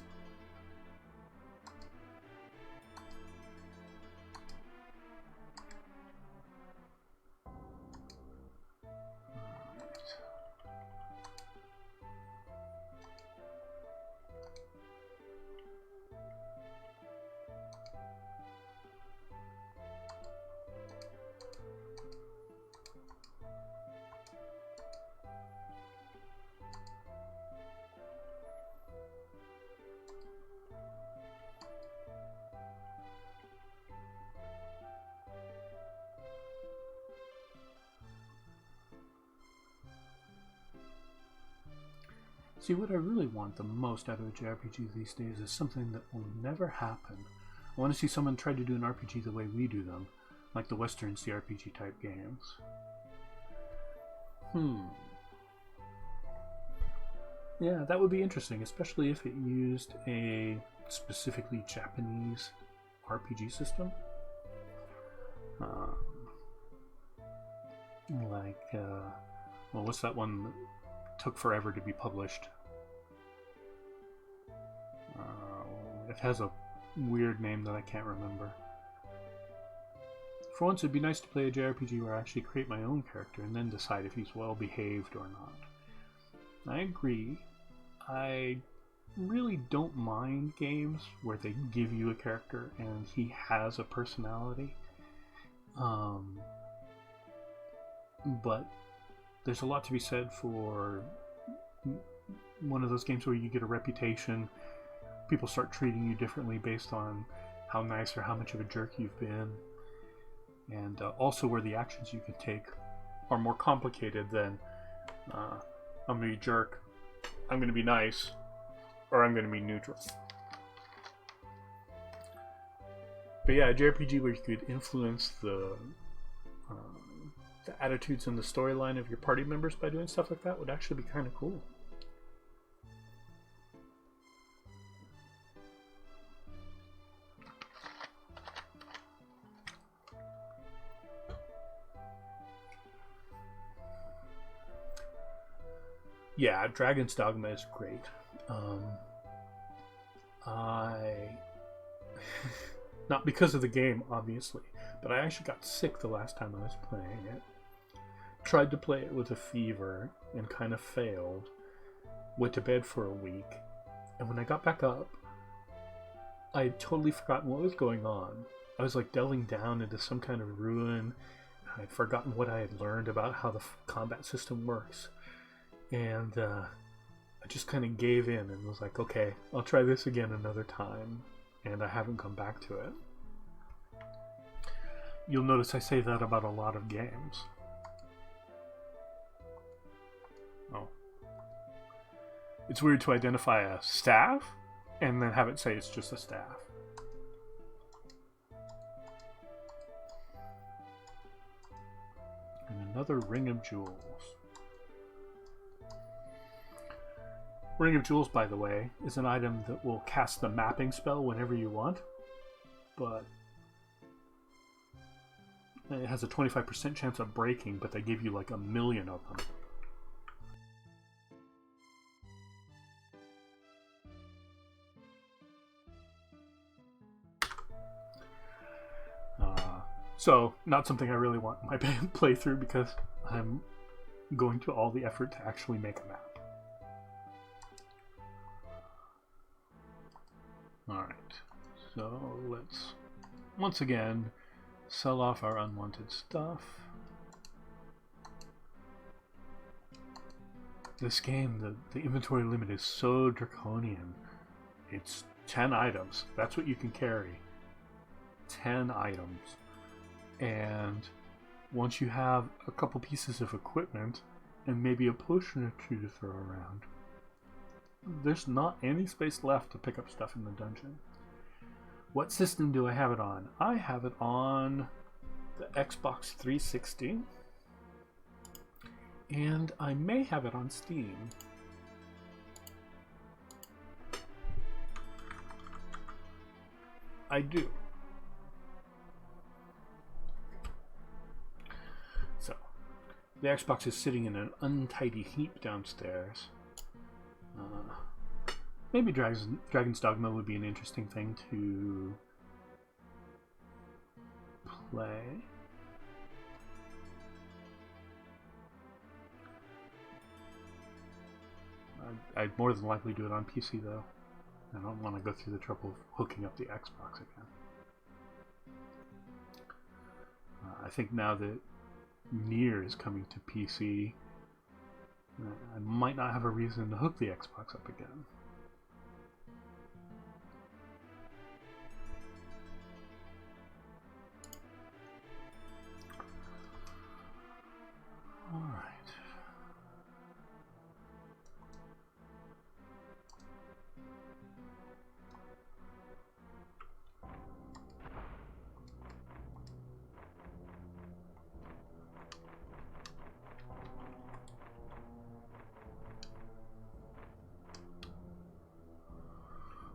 See, what I really want the most out of a JRPG these days is something that will never happen. I want to see someone try to do an RPG the way we do them, like the Western CRPG type games. Yeah, that would be interesting, especially if it used a specifically Japanese RPG system. Well, what's that one that took forever to be published? It has a weird name that I can't remember. For once, it'd be nice to play a JRPG where I actually create my own character and then decide if he's well behaved or not. I agree. I really don't mind games where they give you a character and he has a personality. But there's a lot to be said for one of those games where you get a reputation, people start treating you differently based on how nice or how much of a jerk you've been, and also where the actions you can take are more complicated than I'm going to be a jerk, I'm going to be nice, or I'm going to be neutral. But yeah, a JRPG where you could influence the attitudes and the storyline of your party members by doing stuff like that would actually be kind of cool. Yeah, Dragon's Dogma is great. I not because of the game, obviously, but I actually got sick the last time I was playing it. Tried to play it with a fever and kind of failed. Went to bed for a week, and when I got back up, I had totally forgotten what was going on. I was like delving down into some kind of ruin. I'd forgotten what I had learned about how the combat system works. And I just kind of gave in and was like, okay, I'll try this again another time. And I haven't come back to it. You'll notice I say that about a lot of games. Oh. It's weird to identify a staff and then have it say it's just a staff. And another Ring of Jewels. Ring of Jewels, by the way, is an item that will cast the mapping spell whenever you want, but it has a 25% chance of breaking, but they give you like 1,000,000 of them. So, not something I really want in my playthrough because I'm going to all the effort to actually make a map. Alright, so let's once again sell off our unwanted stuff. This game, the inventory limit is so draconian. It's 10 items. That's what you can carry. 10 items. And once you have a couple pieces of equipment and maybe a potion or two to throw around, there's not any space left to pick up stuff in the dungeon. What system do I have it on? I have it on the Xbox 360, and I may have it on Steam. I do. So, the Xbox is sitting in an untidy heap downstairs. Maybe Dragon's Dogma would be an interesting thing to play. I'd more than likely do it on PC though. I don't want to go through the trouble of hooking up the Xbox again. I think now that Nier is coming to PC, I might not have a reason to hook the Xbox up again. Alright.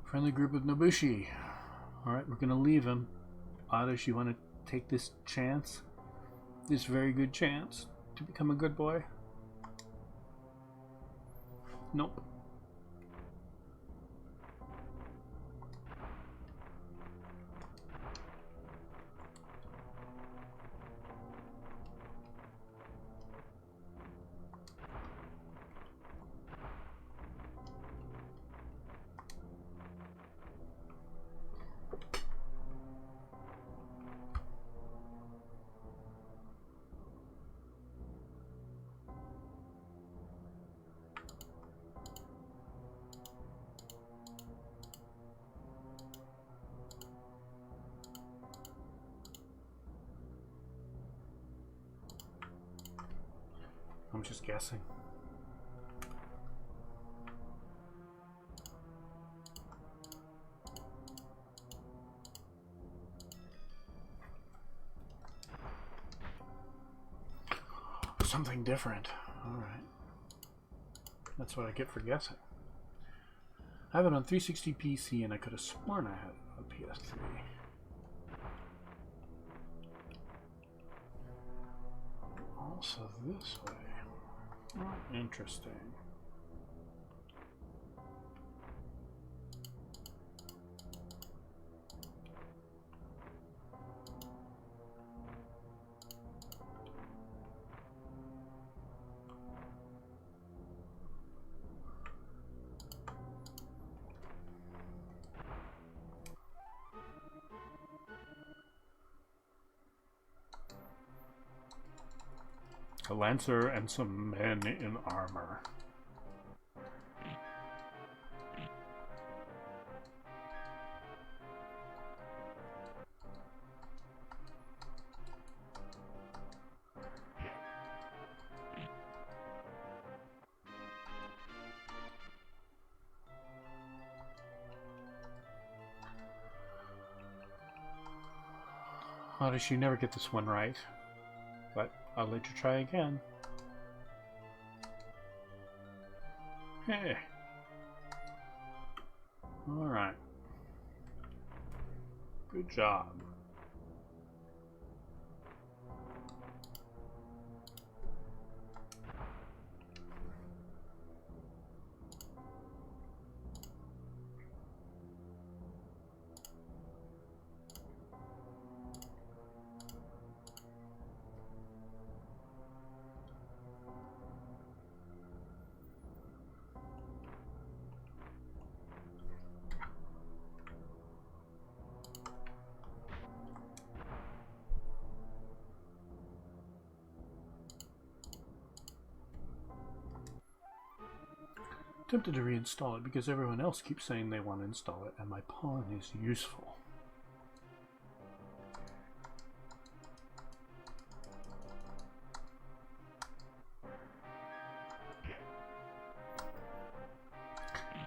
Friendly group of Nobushi. Alright, we're gonna leave him. Oddish, you want to take this chance? This very good chance to become a good boy? Nope. I'm just guessing. Something different. Alright. That's what I get for guessing. I have it on 360 PC and I could have sworn I had it on PS3. Also this way. Oh, interesting. A lancer and some men in armor. How does she never get this one right? But I'll let you try again. Hey. Alright. Good job. Tempted to reinstall it because everyone else keeps saying they want to install it and my pawn is useful.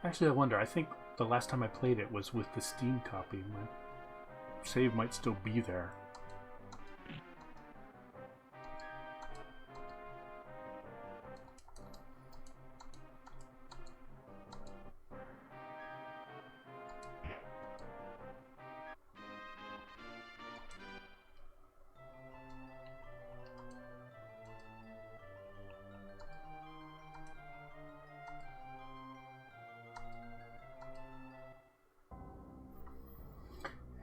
Actually, I wonder, I think the last time I played it was with the Steam copy. My save might still be there.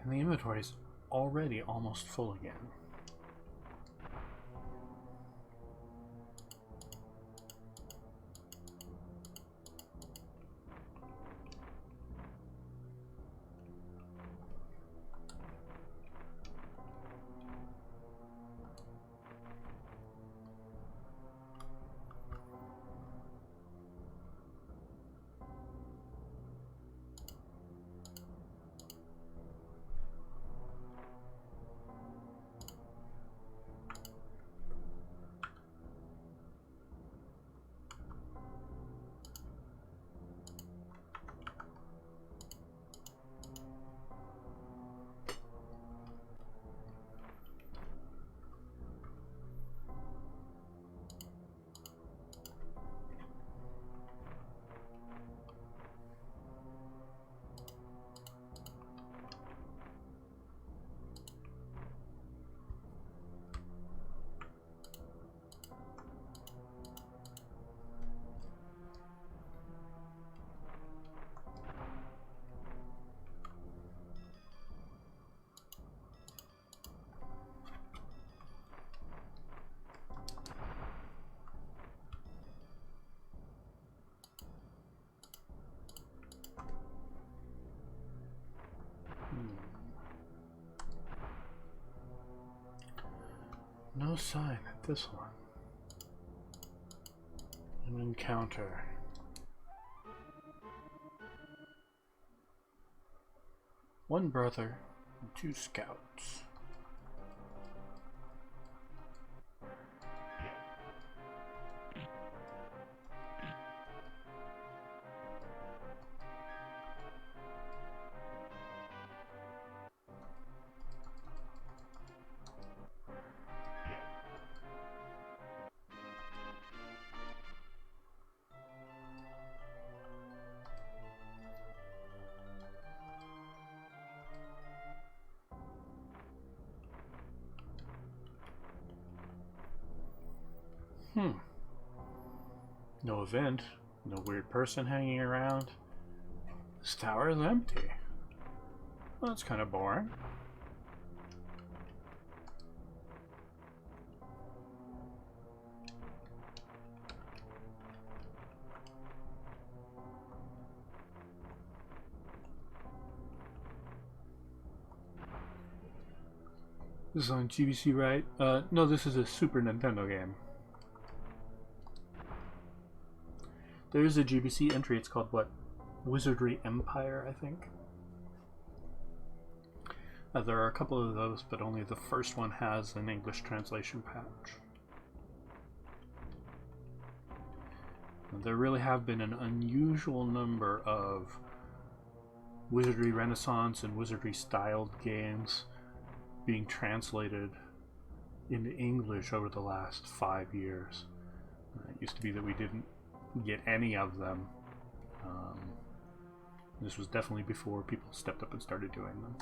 And the inventory is already almost full again. No sign at this one. An encounter. One brother and 2 scouts. No event, no weird person hanging around. This tower is empty. Well, that's kind of boring. This is on GBC, right? No, this is a Super Nintendo game. There is a GBC entry. It's called what? Wizardry Empire, I think. There are a couple of those, but only the first one has an English translation patch. There really have been an unusual number of Wizardry Renaissance and Wizardry styled games being translated into English over the last 5 years. It used to be that we didn't get any of them. This was definitely before people stepped up and started doing them.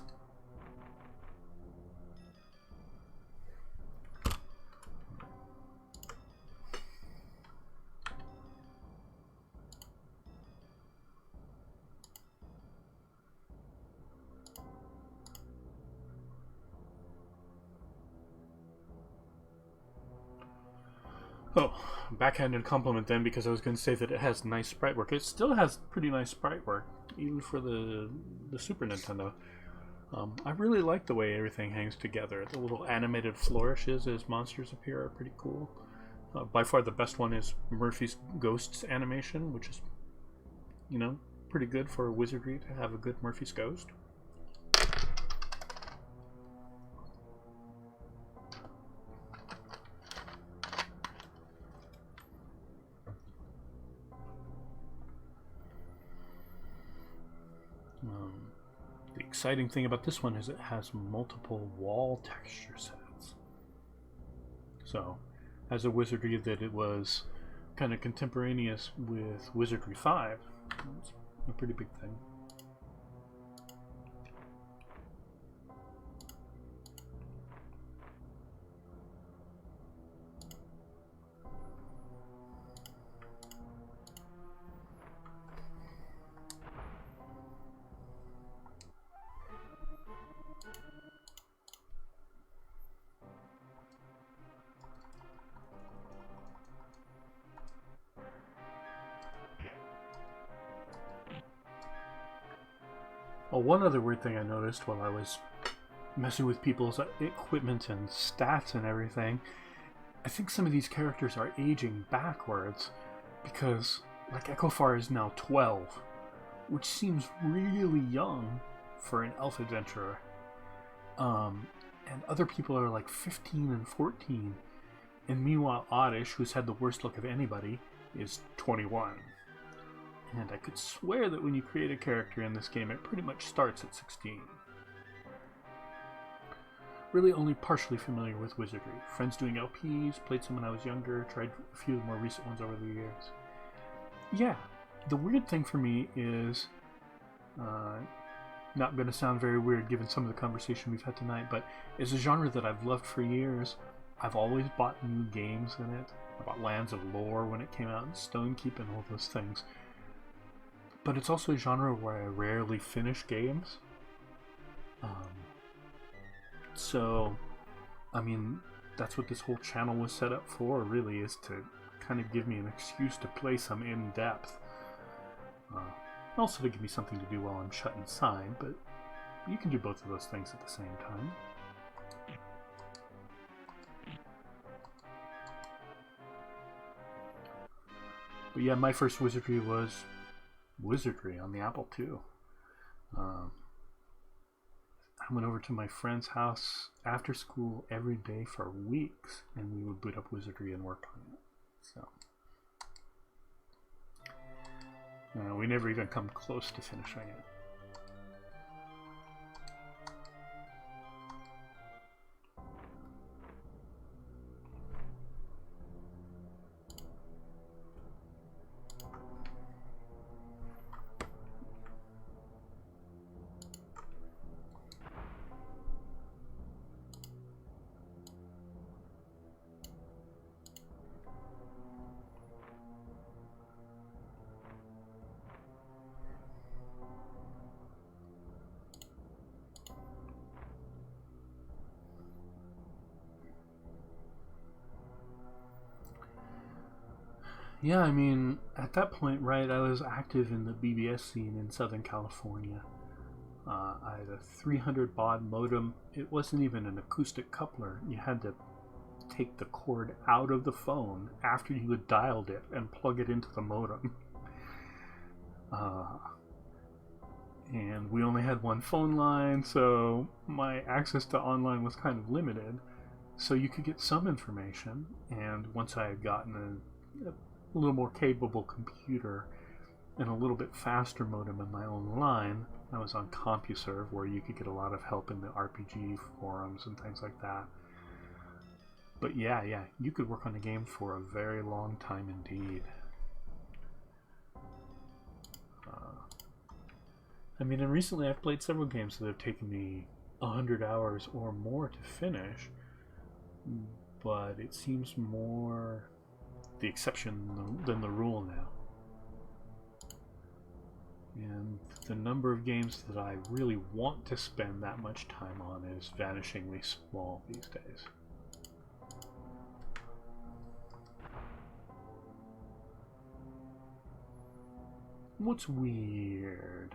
Oh, backhanded compliment then, because I was going to say that it has nice sprite work. It still has pretty nice sprite work, even for the Super Nintendo. I really like the way everything hangs together. The little animated flourishes as monsters appear are pretty cool. By far the best one is Murphy's Ghosts animation, which is, you know, pretty good for Wizardry to have a good Murphy's Ghost. The exciting thing about this one is it has multiple wall texture sets. So, as a Wizardry that it was kind of contemporaneous with Wizardry 5, it's a pretty big thing. Oh, one other weird thing I noticed while I was messing with people's equipment and stats and everything, I think some of these characters are aging backwards, because like Echofar is now 12, which seems really young for an elf adventurer. And other people are like 15 and 14, and meanwhile Oddish, who's had the worst look of anybody, is 21. And I could swear that when you create a character in this game, it pretty much starts at 16. Really only partially familiar with Wizardry. Friends doing LPs, played some when I was younger, tried a few of the more recent ones over the years. Yeah, the weird thing for me is, not going to sound very weird given some of the conversation we've had tonight, but it's a genre that I've loved for years. I've always bought new games in it. I bought Lands of Lore when it came out, and Stonekeep and all those things. But it's also a genre where I rarely finish games. So, I mean, that's what this whole channel was set up for, really, is to kind of give me an excuse to play some in-depth. Also to give me something to do while I'm shut inside, but you can do both of those things at the same time. But yeah, my first Wizardry was Wizardry on the Apple II. I went over to my friend's house after school every day for weeks, and we would boot up Wizardry and work on it. So we never even come close to finishing it. Yeah, I mean, at that point, right, I was active in the BBS scene in Southern California. I had a 300 baud modem. It wasn't even an acoustic coupler. You had to take the cord out of the phone after you had dialed it and plug it into the modem. Uh, and we only had one phone line, so my access to online was kind of limited. So you could get some information, and once I had gotten a little more capable computer and a little bit faster modem in my own line, I was on CompuServe, where you could get a lot of help in the RPG forums and things like that. But yeah, you could work on a game for a very long time indeed. I mean, and recently I've played several games that have taken me 100 hours or more to finish, but it seems more the exception than the rule now. And the number of games that I really want to spend that much time on is vanishingly small these days. What's weird?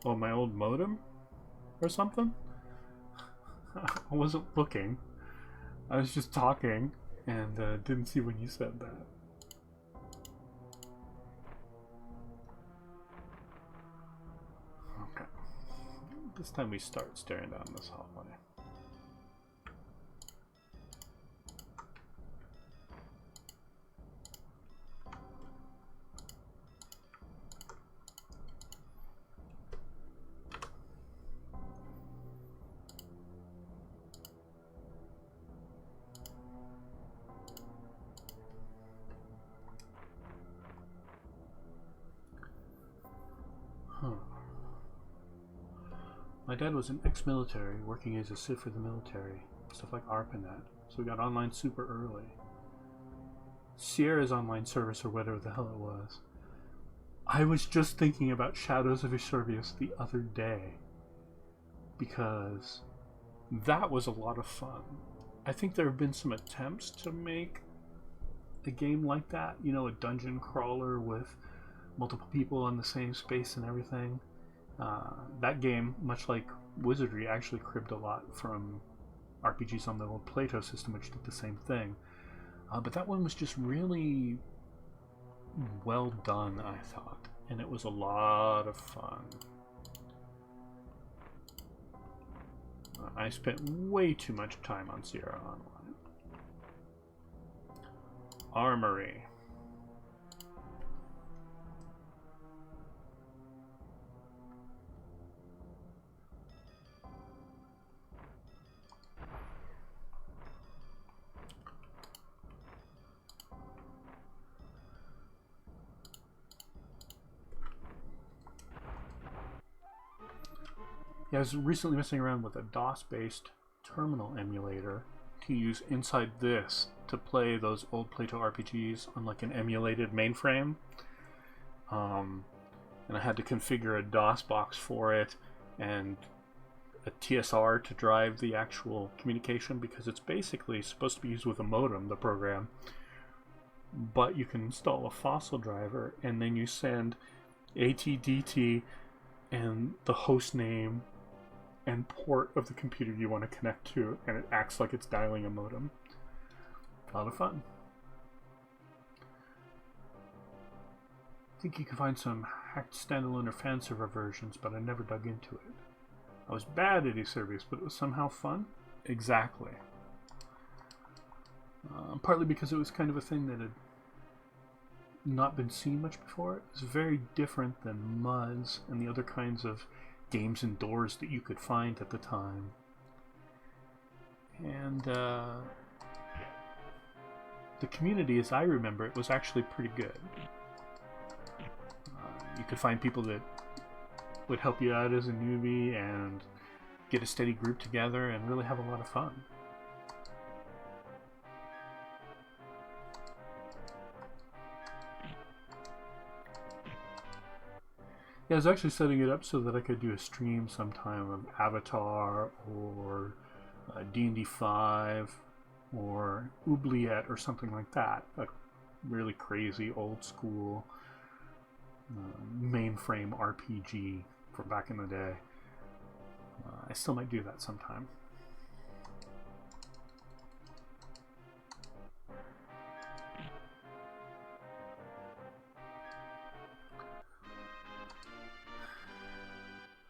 Oh, my old modem? Or something? I wasn't looking. I was just talking and didn't see when you said that. Okay. This time we start staring down this hallway. My dad was an ex-military, working as a civ for the military, stuff like ARPANET, so we got online super early. Sierra's online service, or whatever the hell it was. I was just thinking about Shadows of Vesuvius the other day, because that was a lot of fun. I think there have been some attempts to make a game like that, you know, a dungeon crawler with multiple people in the same space and everything. That game, much like Wizardry, actually cribbed a lot from RPGs on the old Plato system, which did the same thing. But that one was just really well done, I thought, and it was a lot of fun. I spent way too much time on Sierra Online. Armory. Yeah, I was recently messing around with a DOS-based terminal emulator to use inside this to play those old Plato RPGs on like an emulated mainframe. And I had to configure a DOS box for it and a TSR to drive the actual communication, because it's basically supposed to be used with a modem, the program. But you can install a fossil driver and then you send ATDT and the host name and port of the computer you want to connect to, and it acts like it's dialing a modem. A lot of fun. I think you can find some hacked standalone or fan server versions, but I never dug into it. I was bad at Eservius, but it was somehow fun. Exactly. Partly because it was kind of a thing that had not been seen much before. It was very different than MUDs and the other kinds of games indoors that you could find at the time. And the community, as I remember it, was actually pretty good. You could find people that would help you out as a newbie and get a steady group together and really have a lot of fun. Yeah, I was actually setting it up so that I could do a stream sometime of Avatar or D&D 5 or Oubliette or something like that. A really crazy old school mainframe RPG from back in the day. I still might do that sometime.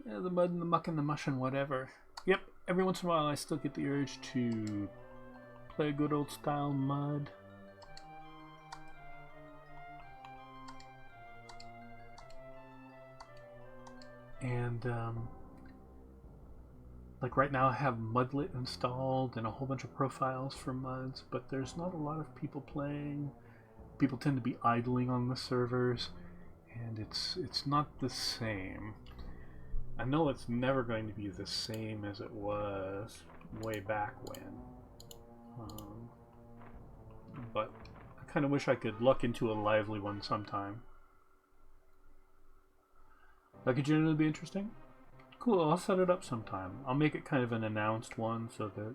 Yeah, the mud and the muck and the mush and whatever. Yep, every once in a while I still get the urge to play a good old style mud. And like right now I have Mudlet installed and a whole bunch of profiles for muds, but there's not a lot of people playing. People tend to be idling on the servers, and it's not the same. I know it's never going to be the same as it was way back when, but I kind of wish I could luck into a lively one sometime. That could generally be interesting. Cool, I'll set it up sometime. I'll make it kind of an announced one so that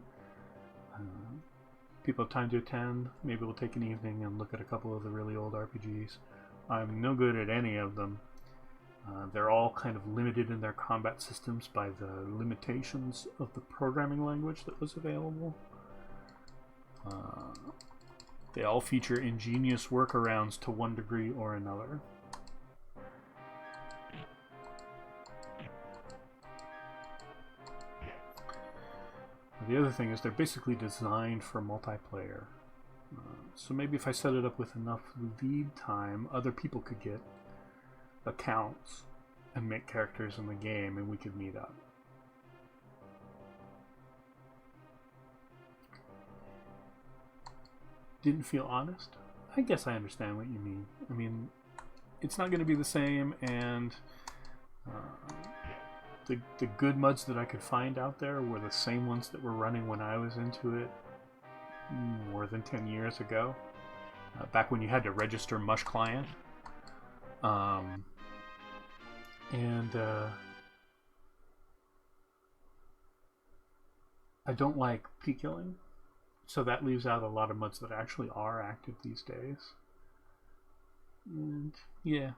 people have time to attend. Maybe we'll take an evening and look at a couple of the really old RPGs. I'm no good at any of them. They're all kind of limited in their combat systems by the limitations of the programming language that was available. They all feature ingenious workarounds to one degree or another. The other thing is they're basically designed for multiplayer. So maybe if I set it up with enough lead time, other people could get accounts and make characters in the game and we could meet up. Didn't feel honest? I guess I understand what you mean. I mean, it's not going to be the same, and the good muds that I could find out there were the same ones that were running when I was into it more than 10 years ago, back when you had to register Mush Client. I don't like p-killing, so that leaves out a lot of muds that actually are active these days. And yeah.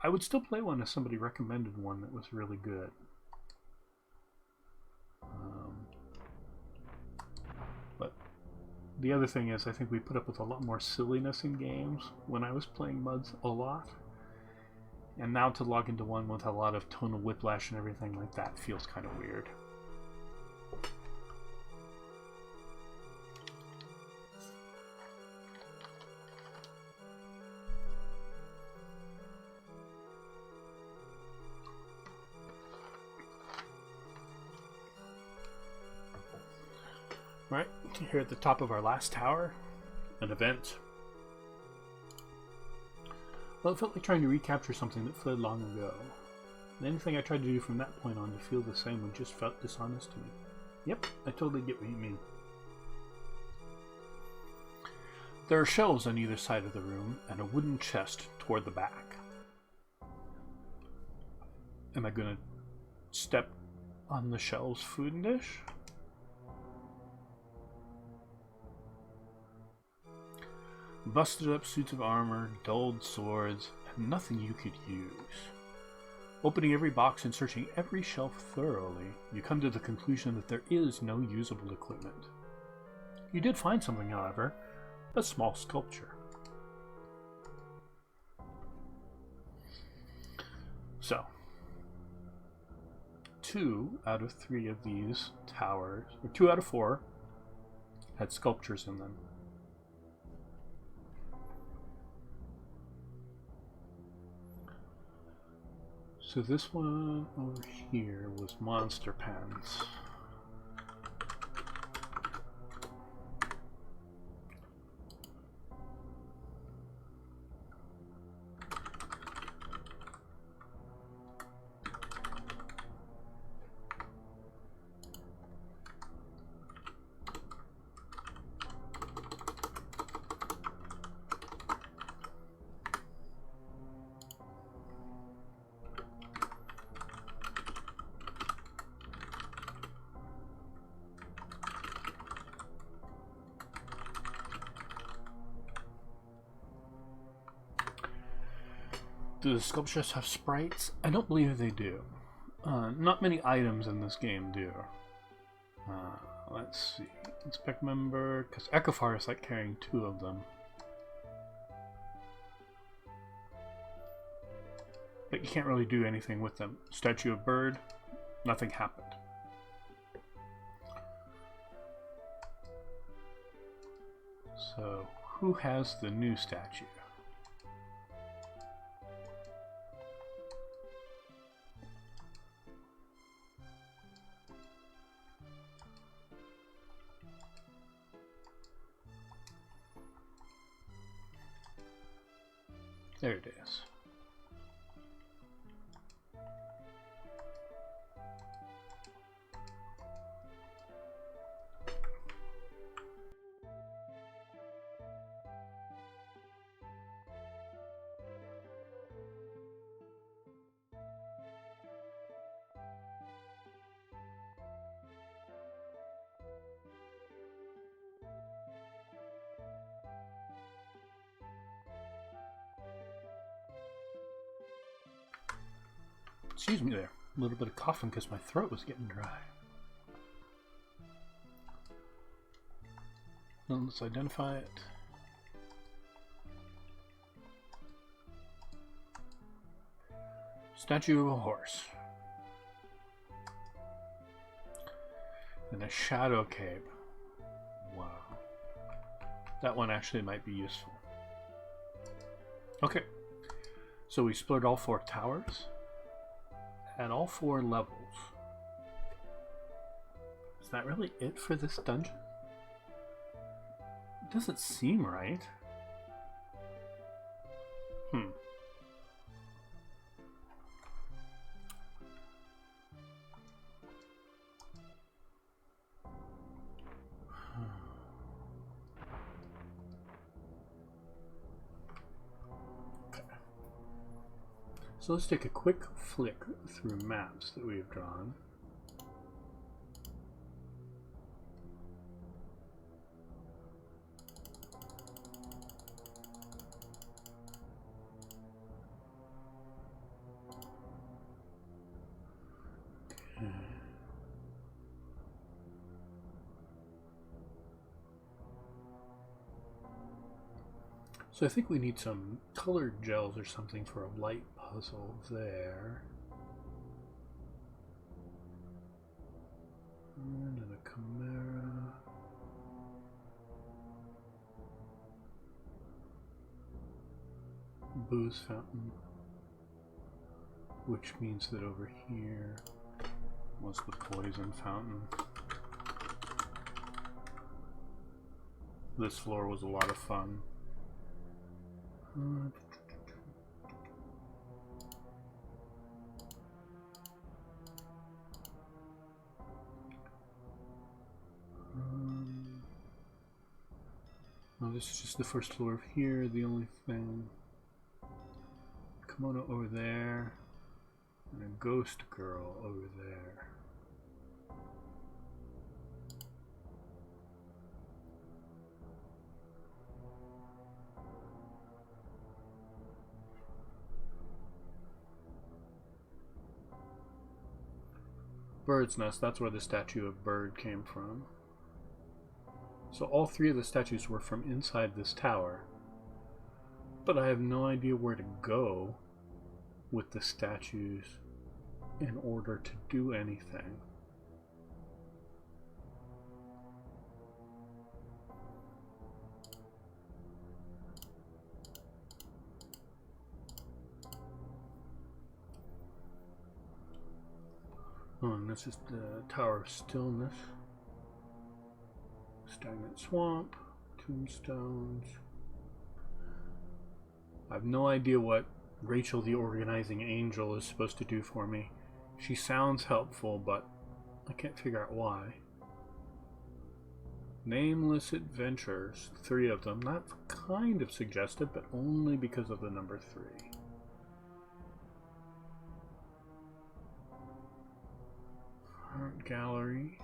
I would still play one if somebody recommended one that was really good. But the other thing is, I think we put up with a lot more silliness in games when I was playing muds a lot. And now to log into one with a lot of tonal whiplash and everything like that feels kind of weird. Alright, here at the top of our last tower, an event. Well, it felt like trying to recapture something that fled long ago. And anything I tried to do from that point on to feel the same one just felt dishonest to me. Yep, I totally get what you mean. There are shelves on either side of the room and a wooden chest toward the back. Am I gonna step on the shelves food and dish? Busted up suits of armor, dulled swords, and nothing you could use. Opening every box and searching every shelf thoroughly, you come to the conclusion that there is no usable equipment. You did find something, however, a small sculpture. So, 2 out of 3 of these towers, or 2 out of 4, had sculptures in them. So this one over here was monster pens. Do the sculptures have sprites? I don't believe they do. Not many items in this game do. Let's see. Inspect member, because Echofar is like carrying 2 of them. But you can't really do anything with them. Statue of bird, nothing happened. So, who has the new statue? There it is. Excuse me there. A little bit of coughing because my throat was getting dry. Now let's identify it. Statue of a horse. And a shadow cape. Wow. That one actually might be useful. Okay. So we explored all 4 towers. At all 4 levels. Is that really it for this dungeon? It doesn't seem right. So let's take a quick flick through maps that we've drawn. Okay. So I think we need some colored gels or something for a light puzzle there. And a Chimera. Booze fountain. Which means that over here was the poison fountain. This floor was a lot of fun. Oh, this is just the first floor of here. The only thing. Kimono over there. And a ghost girl over there. Bird's nest, that's where the statue of bird came from. So all 3 of the statues were from inside this tower. But I have no idea where to go with the statues in order to do anything. Oh, and this is the Tower of Stillness. Stagnant Swamp, tombstones. I have no idea what Rachel the Organizing Angel is supposed to do for me. She sounds helpful, but I can't figure out why. Nameless Adventures, 3 of them. That's kind of suggestive, but only because of the number 3. Art Gallery.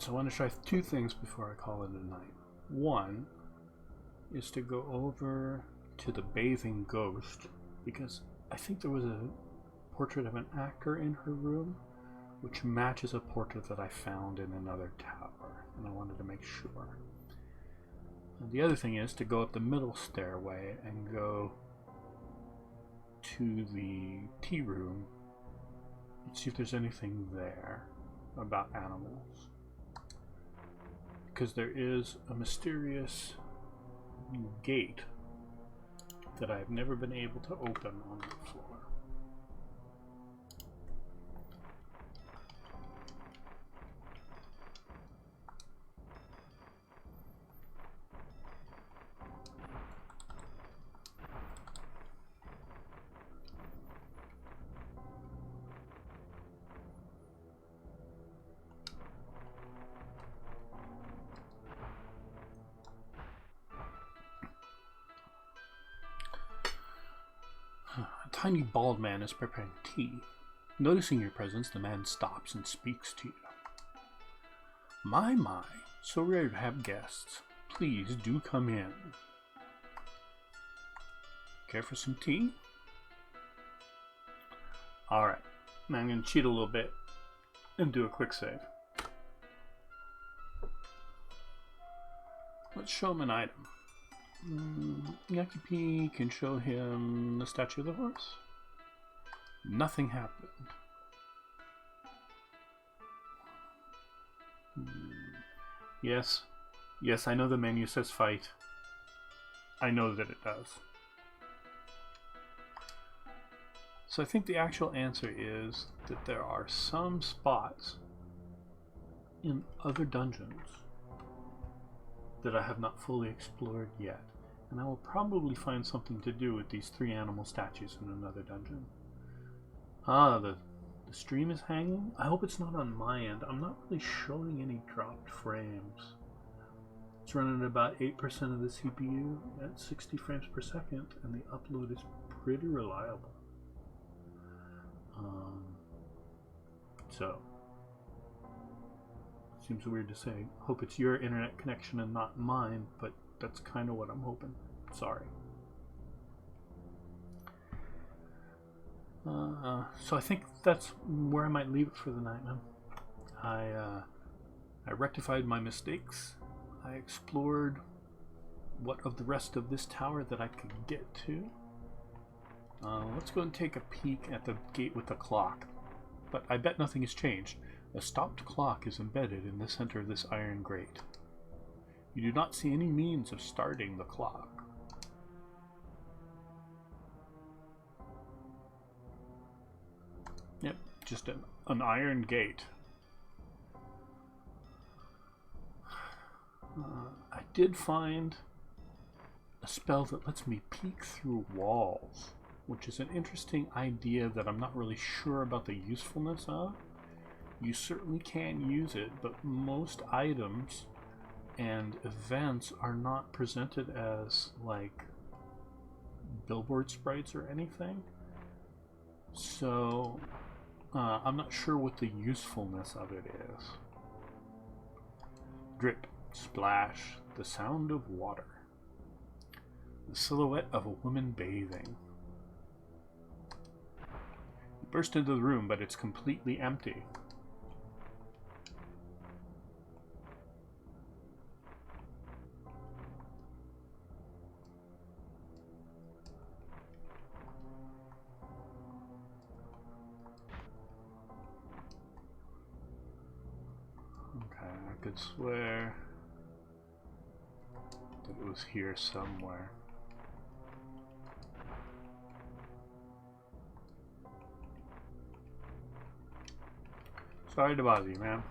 So I want to try two things before I call it a night. One is to go over to the bathing ghost, because I think there was a portrait of an actor in her room which matches a portrait that I found in another tower, and I wanted to make sure. And the other thing is to go up the middle stairway and go to the tea room and see if there's anything there about animals. Because there is a mysterious gate that I've never been able to open on the floor. A tiny bald man is preparing tea. Noticing your presence, the man stops and speaks to you. My, so rare to have guests. Please do come in. Care for some tea? Alright, now I'm going to cheat a little bit and do a quick save. Let's show him an item. Yakipi can show him the statue of the horse. Nothing happened. Yes, I know the menu says fight. I know that it does. So I think the actual answer is that there are some spots in other dungeons that I have not fully explored yet. And I will probably find something to do with these 3 animal statues in another dungeon. Ah, the stream is hanging? I hope it's not on my end. I'm not really showing any dropped frames. It's running at about 8% of the CPU at 60 frames per second, and the upload is pretty reliable. So, seems weird to say. Hope it's your internet connection and not mine, but that's kind of what I'm hoping. Sorry. So I think that's where I might leave it for the night, man. I rectified my mistakes. I explored what of the rest of this tower that I could get to. Let's go and take a peek at the gate with the clock. But I bet nothing has changed. A stopped clock is embedded in the center of this iron grate. You do not see any means of starting the clock. Yep, just an iron gate. I did find a spell that lets me peek through walls, which is an interesting idea that I'm not really sure about the usefulness of. You certainly can use it, but most items and events are not presented as like billboard sprites or anything. So I'm not sure what the usefulness of it is. Drip, splash, the sound of water. The silhouette of a woman bathing. You burst into the room, but it's completely empty. I could swear that it was here somewhere. Sorry to bother you, ma'am.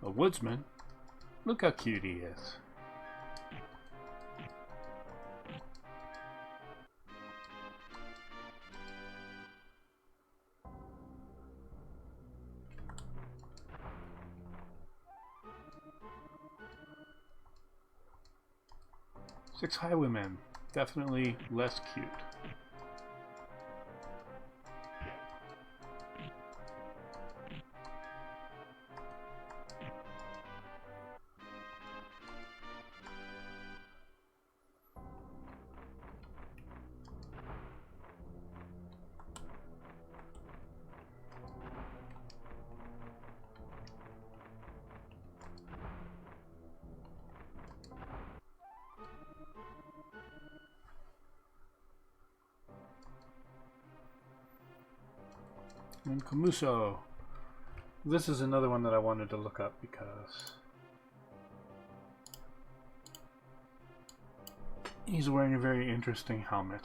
A woodsman? Look how cute he is. Six highwaymen. definitely less cute. And Kamuso. This is another one that I wanted to look up because he's wearing a very interesting helmet.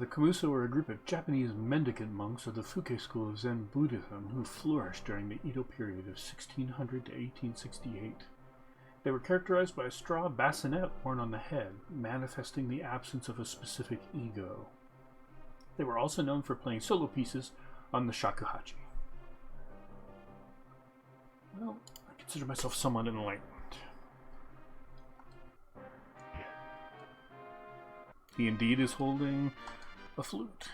The Kamuso were a group of Japanese mendicant monks of the Fuke school of Zen Buddhism who flourished during the Edo period of 1600 to 1868. They were characterized by a straw bassinet worn on the head, manifesting the absence of a specific ego. They were also known for playing solo pieces on the shakuhachi. Well, I consider myself somewhat enlightened. He indeed is holding a flute.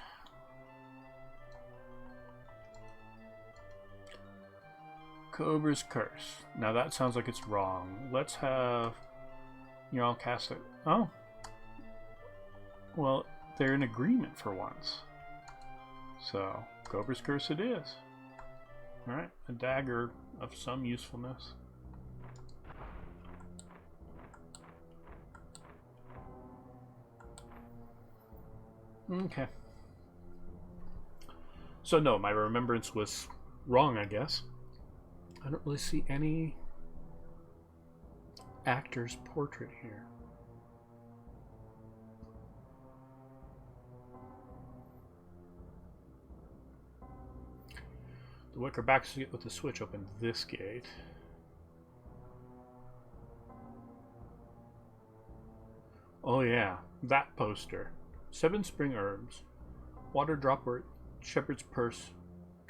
Cobra's Curse. Now that sounds like it's wrong. Let's have... You know, I'll cast it. Oh. Well, they're in agreement for once. So, Cobra's Curse it is. Alright, a dagger of some usefulness. Okay. So no, my remembrance was wrong, I guess. I don't really see any actor's portrait here. The wicker basket with the switch opened this gate. Oh yeah, that poster. 7 spring herbs. Water dropwort, shepherd's purse,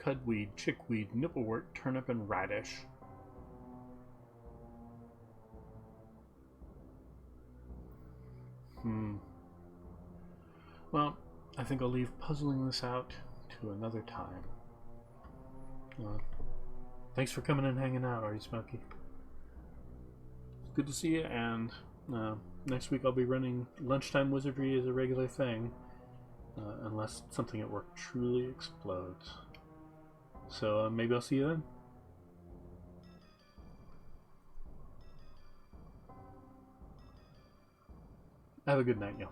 cudweed, chickweed, nipplewort, turnip, and radish. Well, I think I'll leave puzzling this out to another time. Thanks for coming and hanging out, Artie Smokey. It's good to see you, and next week I'll be running Lunchtime Wizardry as a regular thing, unless something at work truly explodes. So maybe I'll see you then. Have a good night, y'all.